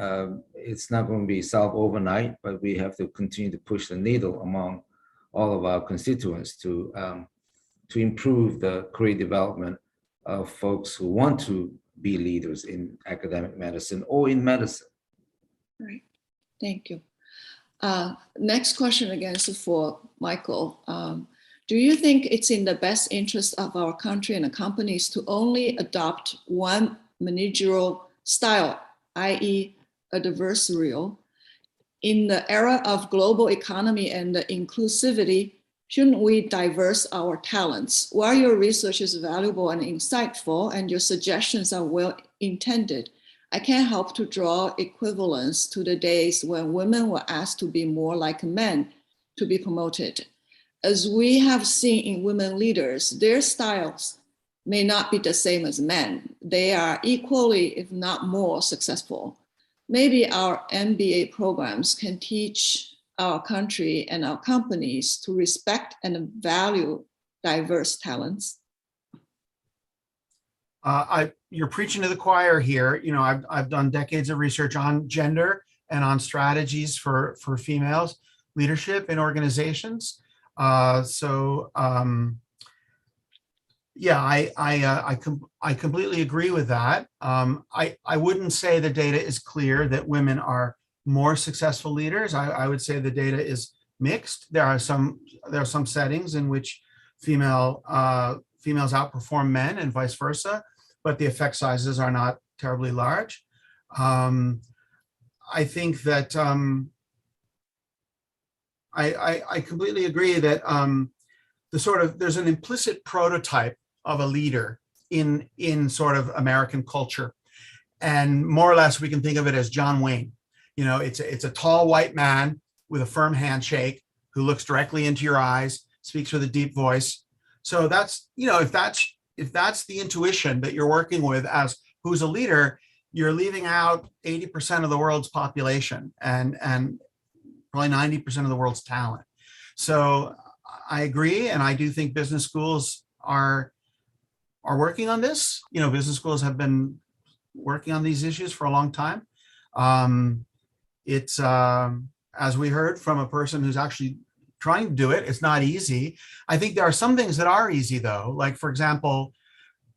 it's not going to be solved overnight, but we have to continue to push the needle among all of our constituents to improve the career development of folks who want to be leaders in academic medicine or in medicine. Right, thank you. Next question again is for Michael. Do you think it's in the best interest of our country and the companies to only adopt one managerial style, i.e. adversarial? In the era of global economy and inclusivity, shouldn't we diverse our talents? While your research is valuable and insightful and your suggestions are well intended, I can't help to draw equivalence to the days when women were asked to be more like men to be promoted. As we have seen in women leaders, their styles may not be the same as men. They are equally, if not more, successful. Maybe our MBA programs can teach our country and our companies to respect and value diverse talents. You're preaching to the choir here. I've done decades of research on gender and on strategies for females leadership in organizations. I completely agree with that. I wouldn't say the data is clear that women are more successful leaders. I would say the data is mixed. There are some settings in which females outperform men and vice versa, but the effect sizes are not terribly large. I think that I completely agree that there's an implicit prototype of a leader in sort of American culture, and more or less we can think of it as John Wayne. It's a tall white man with a firm handshake who looks directly into your eyes, speaks with a deep voice. So that's, if that's the intuition that you're working with as who's a leader, you're leaving out 80% of the world's population and probably 90% of the world's talent. So I agree, and I do think business schools are working on this. Business schools have been working on these issues for a long time. It's as we heard from a person who's actually trying to do it, it's not easy. I think there are some things that are easy though, like for example,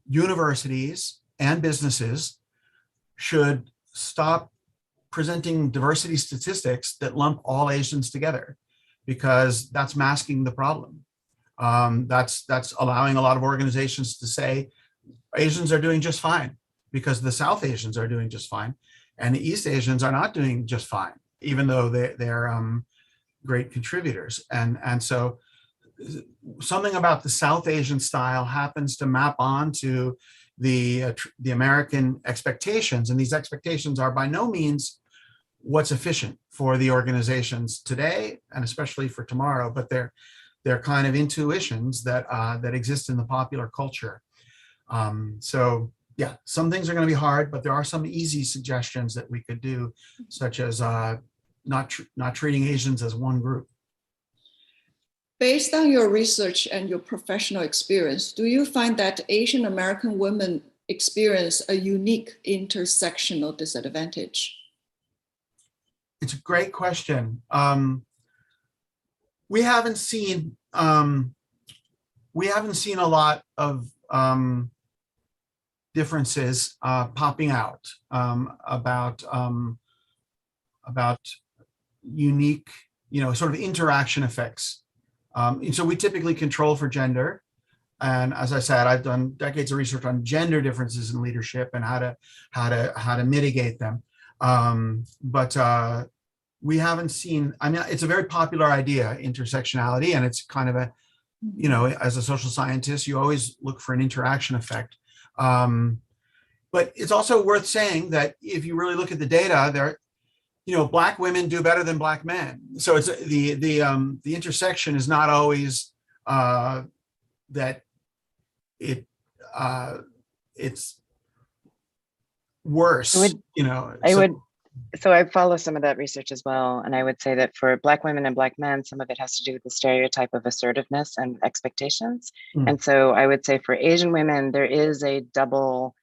universities and businesses should stop presenting diversity statistics that lump all Asians together, because that's masking the problem. That's allowing a lot of organizations to say Asians are doing just fine because the South Asians are doing just fine, and the East Asians are not doing just fine, even though they're great contributors. And so something about the South Asian style happens to map onto the American expectations, and these expectations are by no means what's efficient for the organizations today and especially for tomorrow, but they're kind of intuitions that that exist in the popular culture. So yeah, some things are going to be hard, but there are some easy suggestions that we could do, such as not treating Asians as one group. Based on your research and your professional experience, do you find that Asian American women experience a unique intersectional disadvantage? It's a great question. We haven't seen a lot of differences popping out about unique, sort of interaction effects. And so we typically control for gender. And as I said, I've done decades of research on gender differences in leadership and how to mitigate them. But we haven't seen, I mean, it's a very popular idea, intersectionality, and it's kind of a, as a social scientist, you always look for an interaction effect. But it's also worth saying that if you really look at the data, Black women do better than Black men. So it's the intersection is not always that it's worse. So I follow some of that research as well, and I would say that for Black women and Black men, some of it has to do with the stereotype of assertiveness and expectations. And so I would say for Asian women, there is a double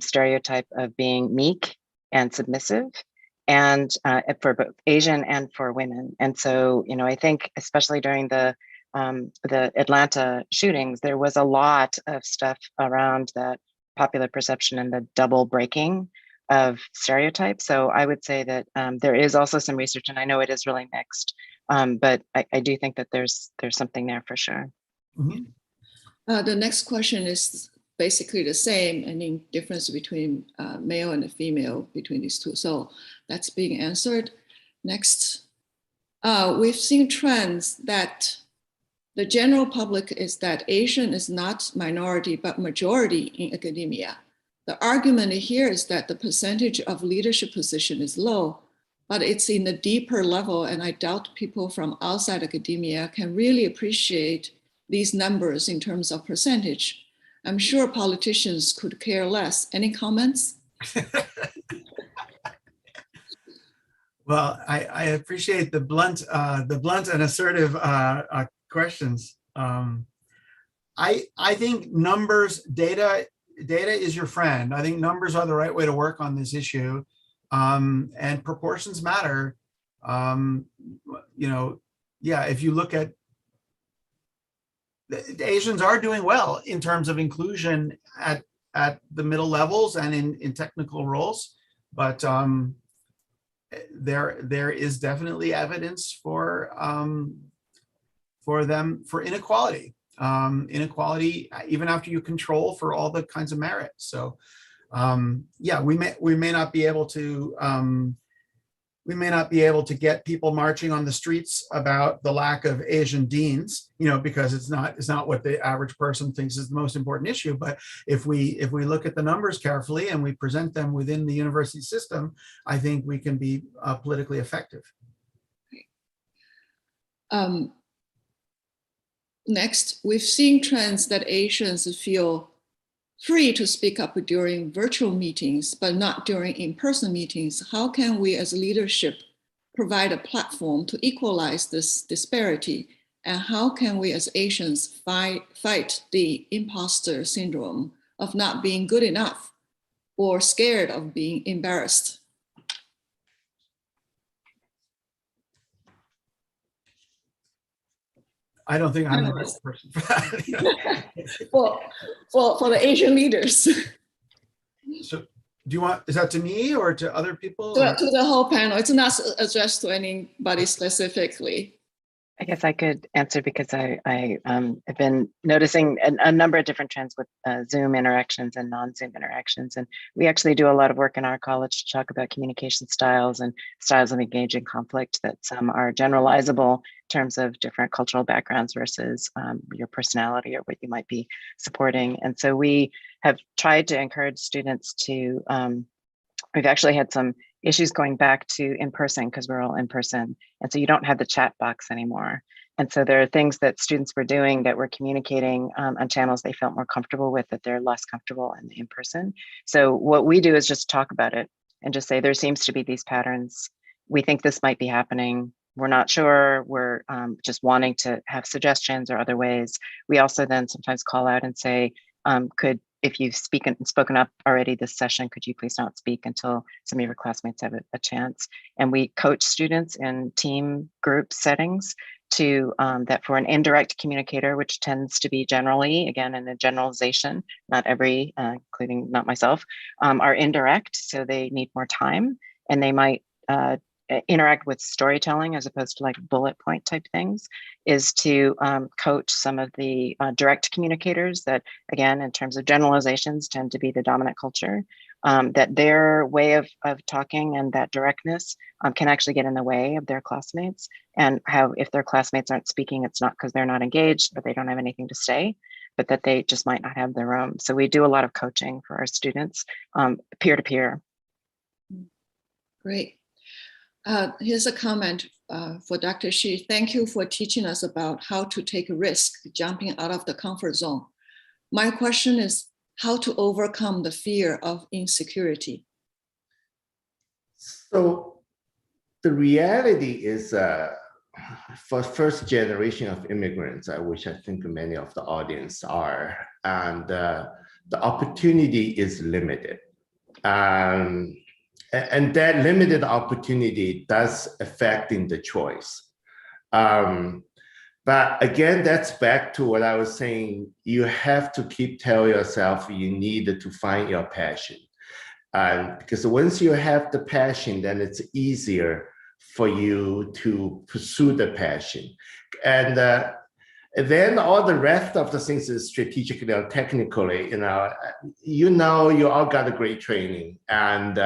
stereotype of being meek and submissive, and for both Asian and for women. And so, I think especially during the Atlanta shootings, there was a lot of stuff around that popular perception and the double breaking of stereotypes. So I would say that there is also some research, and I know it is really mixed, but I do think that there's something there for sure. The next question is basically the same, any difference between male and female between these two. So that's being answered. Next, we've seen trends that the general public is that Asian is not minority, but majority in academia. The argument here is that the percentage of leadership position is low, but it's in a deeper level, and I doubt people from outside academia can really appreciate these numbers in terms of percentage. I'm sure politicians could care less. Any comments? Well, I appreciate the blunt and assertive questions. I think numbers, data is your friend. I think numbers are the right way to work on this issue, and proportions matter. If you look at the Asians are doing well in terms of inclusion at the middle levels and in technical roles, but there is definitely evidence for inequality. Inequality even after you control for all the kinds of merit. So we may not be able to get people marching on the streets about the lack of Asian deans, because it's not what the average person thinks is the most important issue. But if we look at the numbers carefully and we present them within the university system, I think we can be politically effective. Next, we've seen trends that Asians feel free to speak up during virtual meetings, but not during in-person meetings. How can we as leadership provide a platform to equalize this disparity? And how can we as Asians fight the imposter syndrome of not being good enough or scared of being embarrassed? I don't think I'm the right person for that. For the Asian leaders. So do you want, is that to me or to other people? To the whole panel. It's not addressed to anybody specifically. I guess I could answer because I have been noticing a number of different trends with Zoom interactions and non-Zoom interactions. And we actually do a lot of work in our college to talk about communication styles and styles of engaging conflict, that some are generalizable in terms of different cultural backgrounds versus your personality or what you might be supporting. And so we have tried to encourage students to, we've actually had some issues going back to in person because we're all in person. And so you don't have the chat box anymore. And so there are things that students were doing that were communicating on channels they felt more comfortable with that they're less comfortable in person. So what we do is just talk about it and just say, there seems to be these patterns. We think this might be happening. We're not sure. We're just wanting to have suggestions or other ways. We also then sometimes call out and say, if you've spoken up already this session, could you please not speak until some of your classmates have a chance? And we coach students in team group settings to that for an indirect communicator, which tends to be generally, again, in a generalization, not every, including not myself, are indirect. So they need more time and they might interact with storytelling as opposed to like bullet point type things, is to coach some of the direct communicators that, again, in terms of generalizations, tend to be the dominant culture, that their way of talking and that directness can actually get in the way of their classmates. And how if their classmates aren't speaking, it's not because they're not engaged or they don't have anything to say, but that they just might not have the room. So we do a lot of coaching for our students, peer-to-peer. Great. Here's a comment for Dr. Shi. Thank you for teaching us about how to take a risk, jumping out of the comfort zone. My question is how to overcome the fear of insecurity. So the reality is for first generation of immigrants, which I think many of the audience are, and the opportunity is limited. And that limited opportunity does affect in the choice. But again, that's back to what I was saying. You have to keep telling yourself you need to find your passion. Because once you have the passion, then it's easier for you to pursue the passion. And then all the rest of the things is strategically or technically, you all got a great training. And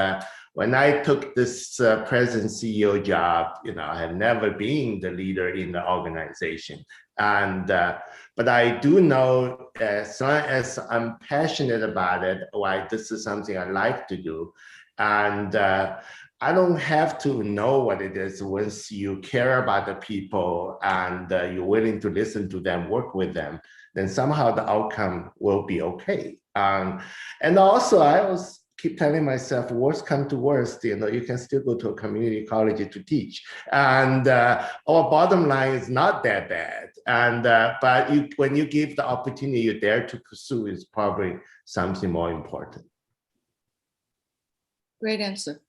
when I took this president CEO job, I had never been the leader in the organization. And but I do know as long as I'm passionate about it, why this is something I like to do. And I don't have to know what it is. Once you care about the people and you're willing to listen to them, work with them, then somehow the outcome will be okay. And also I was keep telling myself, worst come to worst, you can still go to a community college to teach. And our bottom line is not that bad. And but when you give the opportunity, you're there to pursue is probably something more important. Great answer.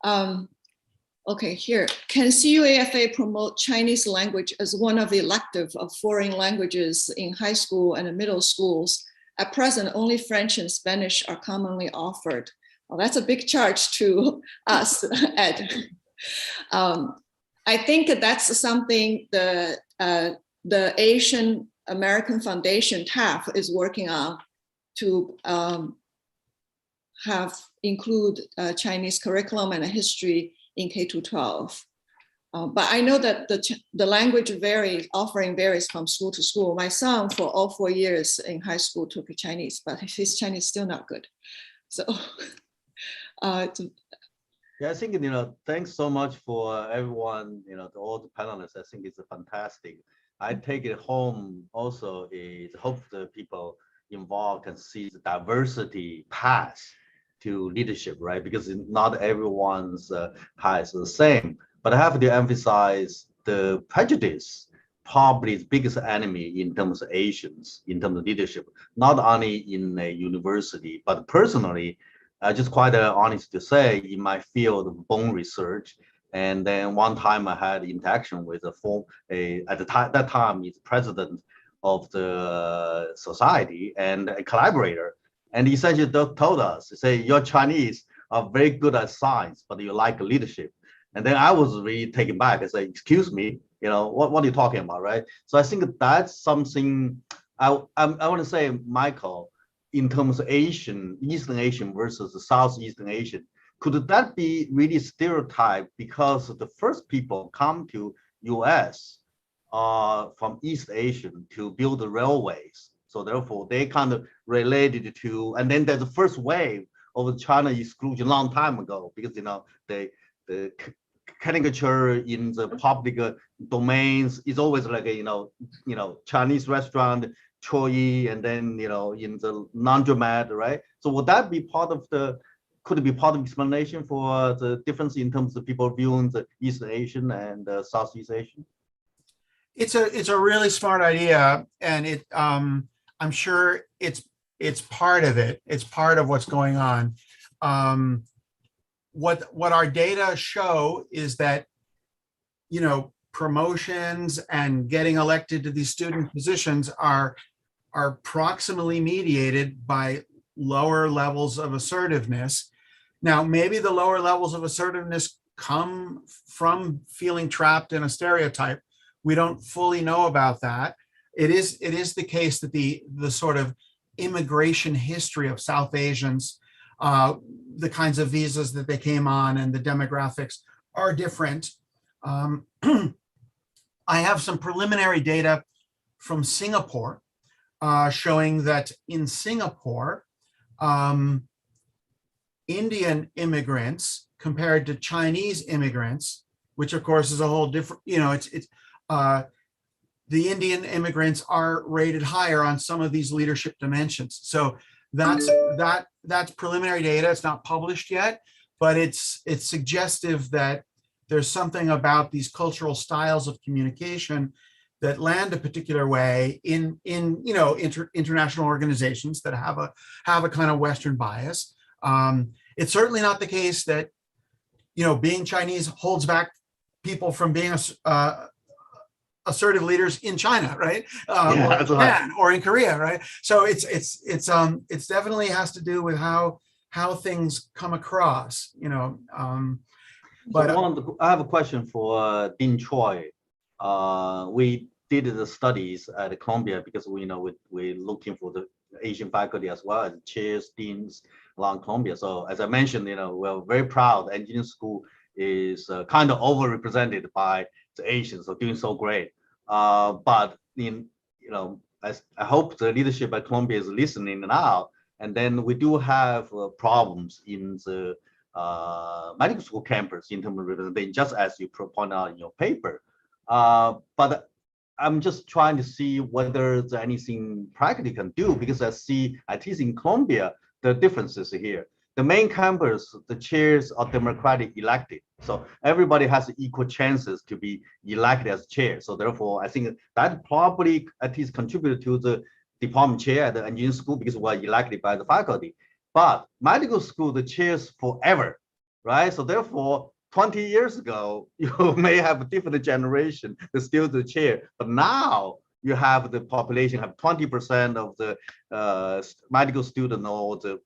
Okay, here. Can CUAFA promote Chinese language as one of the elective of foreign languages in high school and middle schools? At present, only French and Spanish are commonly offered. Well, that's a big charge to us, Ed. I think that's something the Asian American Foundation, TAF, is working on to include Chinese curriculum and history in K-12. But I know that the language offering varies from school to school. My son, for all 4 years in high school, took Chinese, but his Chinese is still not good. So, yeah, I think, thanks so much for everyone, to all the panelists. I think it's fantastic. I take it home also is hope the people involved can see the diversity path to leadership, right? Because not everyone's path is the same. But I have to emphasize the prejudice probably the biggest enemy in terms of Asians, in terms of leadership, not only in a university, but personally, just quite honest to say, in my field of bone research. And then one time I had interaction with that time he's president of the society and a collaborator. And he essentially told us, say, your Chinese are very good at science, but you like leadership. And then I was really taken back. I said, excuse me, what are you talking about, right? So I think that's something I want to say, Michael, in terms of Eastern Asian versus Southeastern Asian, could that be really stereotyped because the first people come to US from East Asian to build the railways? So therefore they kind of related to, and then there's the first wave of China exclusion long time ago, because the caricature in the public domains is always like a Chinese restaurant, Choi, and then in the laundromat, right? So would that be could it be part of explanation for the difference in terms of people viewing the East Asian and Southeast Asian? It's a really smart idea, and I'm sure it's part of it. It's part of what's going on. What our data show is that promotions and getting elected to these student positions are proximally mediated by lower levels of assertiveness. Now, maybe the lower levels of assertiveness come from feeling trapped in a stereotype. We don't fully know about that. It is the case that the sort of immigration history of South Asians, the kinds of visas that they came on and the demographics are different. I have some preliminary data from Singapore showing that in Singapore, Indian immigrants compared to Chinese immigrants, which of course is a whole different, the Indian immigrants are rated higher on some of these leadership dimensions. So that's preliminary data. It's not published yet, but it's suggestive that there's something about these cultural styles of communication that land a particular way in international organizations that have a kind of Western bias. It's certainly not the case that being Chinese holds back people from being assertive leaders in China, right? Or in Japan, or in Korea, right? So it's definitely has to do with how things come across, But I have a question for Dean Choi. We did the studies at Columbia because we're looking for the Asian faculty as well as chairs, deans along Columbia. So as I mentioned, we're very proud. Engineering school is kind of overrepresented by the Asians, so doing so great. But I hope the leadership at Columbia is listening now. And then we do have problems in the medical school campus in terms of representation, just as you point out in your paper. But I'm just trying to see whether there's anything practically can do, because I see, at least in Columbia, the differences here. The main campus, the chairs are democratic elected. So everybody has equal chances to be elected as chair. So therefore, I think that probably at least contributed to the department chair at the engineering school, because we're elected by the faculty. But medical school, the chairs forever, right? So therefore, 20 years ago, you may have a different generation that's still the chair. But now you have the population have 20% of the medical student or the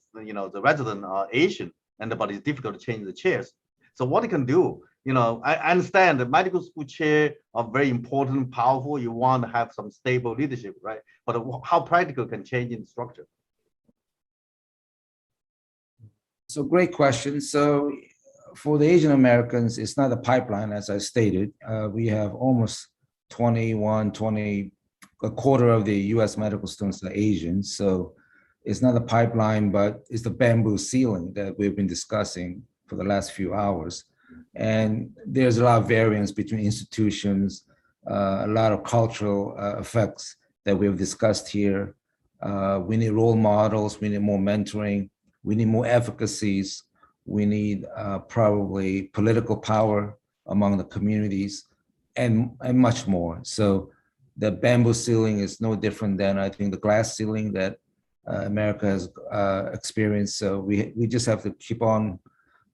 resident are Asian, but it's difficult to change the chairs. So what it can do, I understand the medical school chair are very important, powerful. You want to have some stable leadership, right? But how practical can change in structure? So great question. So for the Asian Americans, it's not a pipeline, as I stated. We have almost a quarter of the US medical students are Asian. So it's not a pipeline, but it's the bamboo ceiling that we've been discussing for the last few hours. And there's a lot of variance between institutions, a lot of cultural effects that we've discussed here. We need role models, we need more mentoring, we need more efficacies, we need probably political power among the communities, and much more. So the bamboo ceiling is no different than, I think, the glass ceiling that America has experienced. So we just have to keep on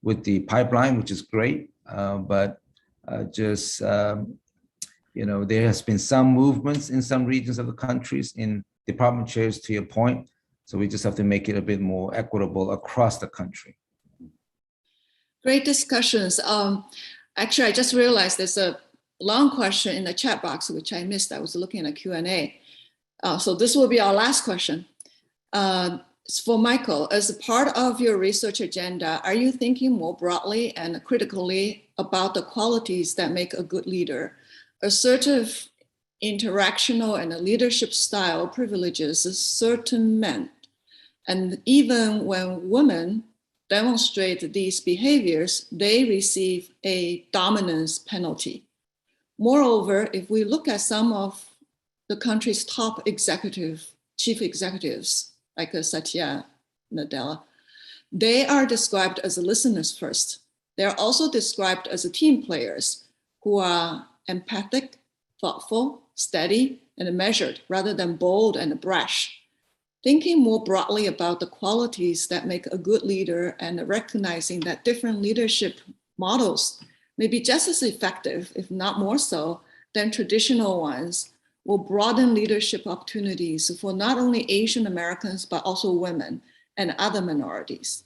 with the pipeline, which is great, but there has been some movements in some regions of the countries in department chairs, to your point. So we just have to make it a bit more equitable across the country. Great discussions. Actually, I just realized there's a long question in the chat box, which I missed. I was looking at Q&A. So this will be our last question. It's for Michael. As a part of your research agenda, are you thinking more broadly and critically about the qualities that make a good leader? Assertive, interactional, and a leadership style privileges certain men. And even when women demonstrate these behaviors, they receive a dominance penalty. Moreover, if we look at some of the country's top chief executives, like Satya Nadella, they are described as listeners first. They're also described as team players who are empathic, thoughtful, steady, and measured rather than bold and brash. Thinking more broadly about the qualities that make a good leader and recognizing that different leadership models may be just as effective, if not more so, than traditional ones, will broaden leadership opportunities for not only Asian Americans, but also women and other minorities.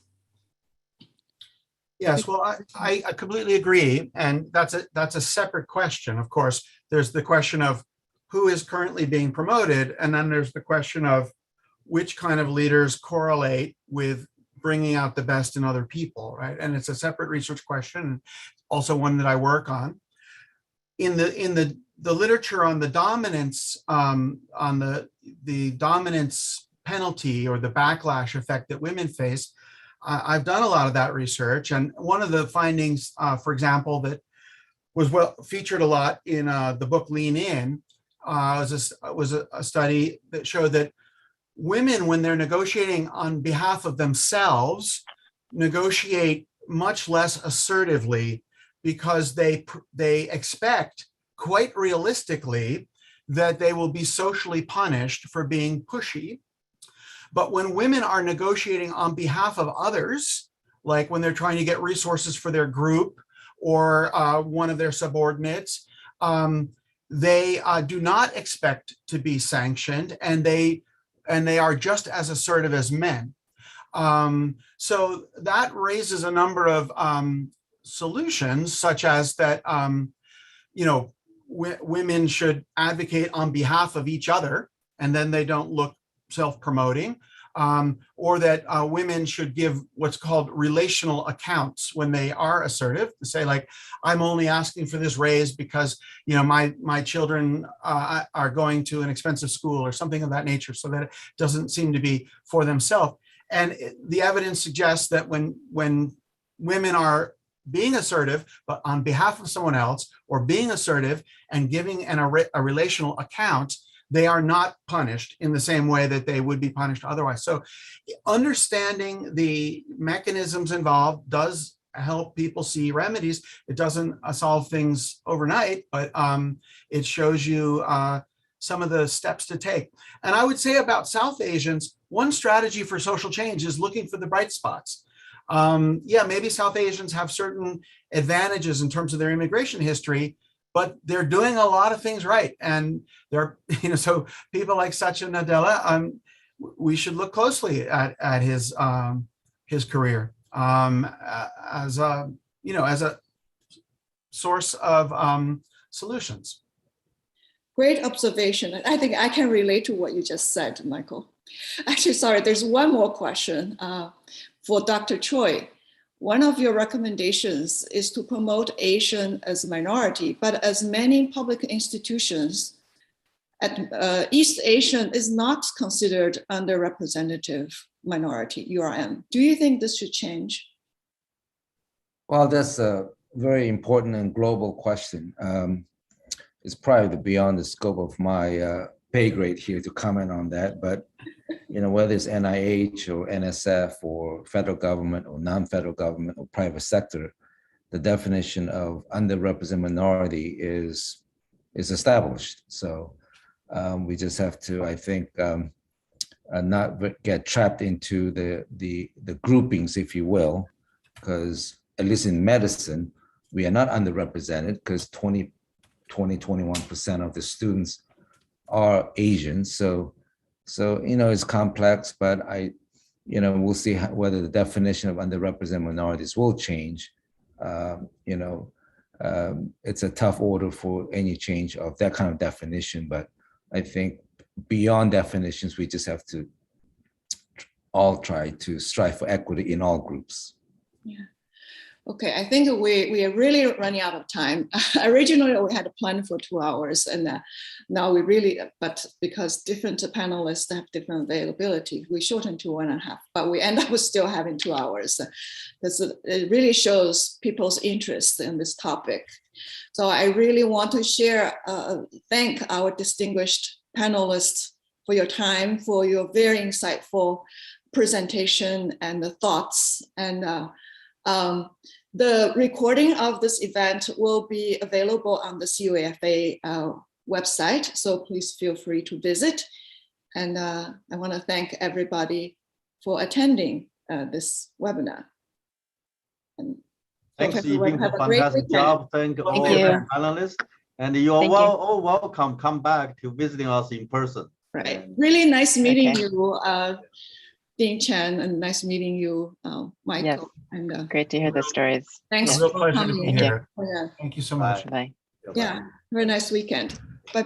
Yes, well, I completely agree. And that's a separate question. Of course, there's the question of who is currently being promoted. And then there's the question of which kind of leaders correlate with bringing out the best in other people, right? And it's a separate research question, also one that I work on. In the literature on the dominance, on the dominance penalty or the backlash effect that women face, I've done a lot of that research. And one of the findings, for example, that was featured a lot in the book Lean In, was a study that showed that women, when they're negotiating on behalf of themselves, negotiate much less assertively because they expect, quite realistically, that they will be socially punished for being pushy. But when women are negotiating on behalf of others, like when they're trying to get resources for their group or one of their subordinates, they do not expect to be sanctioned, and they are just as assertive as men. So that raises a number of solutions, such as that, women should advocate on behalf of each other, and then they don't look self-promoting, or that women should give what's called relational accounts when they are assertive, to say, like, I'm only asking for this raise because my children are going to an expensive school or something of that nature, so that it doesn't seem to be for themselves. And the evidence suggests that when women are being assertive, but on behalf of someone else, or being assertive and giving a relational account, they are not punished in the same way that they would be punished otherwise. So understanding the mechanisms involved does help people see remedies. It doesn't solve things overnight, but it shows you some of the steps to take. And I would say about South Asians, one strategy for social change is looking for the bright spots. Maybe South Asians have certain advantages in terms of their immigration history, but they're doing a lot of things right. And they're, so people like Satya Nadella, we should look closely at his career as a source of solutions. Great observation. I think I can relate to what you just said, Michael. Actually, sorry, there's one more question for Dr. Choi. One of your recommendations is to promote Asian as a minority, but as many public institutions, East Asian is not considered underrepresented minority, URM. Do you think this should change? Well, that's a very important and global question. It's probably beyond the scope of my pay grade here to comment on that, but whether it's NIH or NSF or federal government or non-federal government or private sector, the definition of underrepresented minority is established. So we just have to, I think, not get trapped into the groupings, if you will, because at least in medicine, we are not underrepresented because 21% of the students are Asian. So it's complex, but we'll see whether the definition of underrepresented minorities will change. it's a tough order for any change of that kind of definition. But I think beyond definitions, we just have to all try to strive for equity in all groups. Yeah. Okay, I think we are really running out of time. Originally, we had a plan for 2 hours, and now we really, but because different panelists have different availability, we shortened to 1.5, but we end up still having 2 hours. It really shows people's interest in this topic. So I really want to thank our distinguished panelists for your time, for your very insightful presentation and the thoughts. And the recording of this event will be available on the CUAFA website, so please feel free to visit. And I want to thank everybody for attending this webinar. And thanks, everyone, Yiping, have for a great fantastic weekend. job. Thank all you. the panelists. And you are Thank you. all welcome. Come back to visiting us in person. Right. Really nice meeting Okay. you, Dean Chen, and nice meeting you, Michael. Yes. And Great to hear the stories. thanks It's a Yes. real pleasure to coming. be Thank you. here. Yeah. Thank you so much. Bye. Yeah. Have a nice weekend.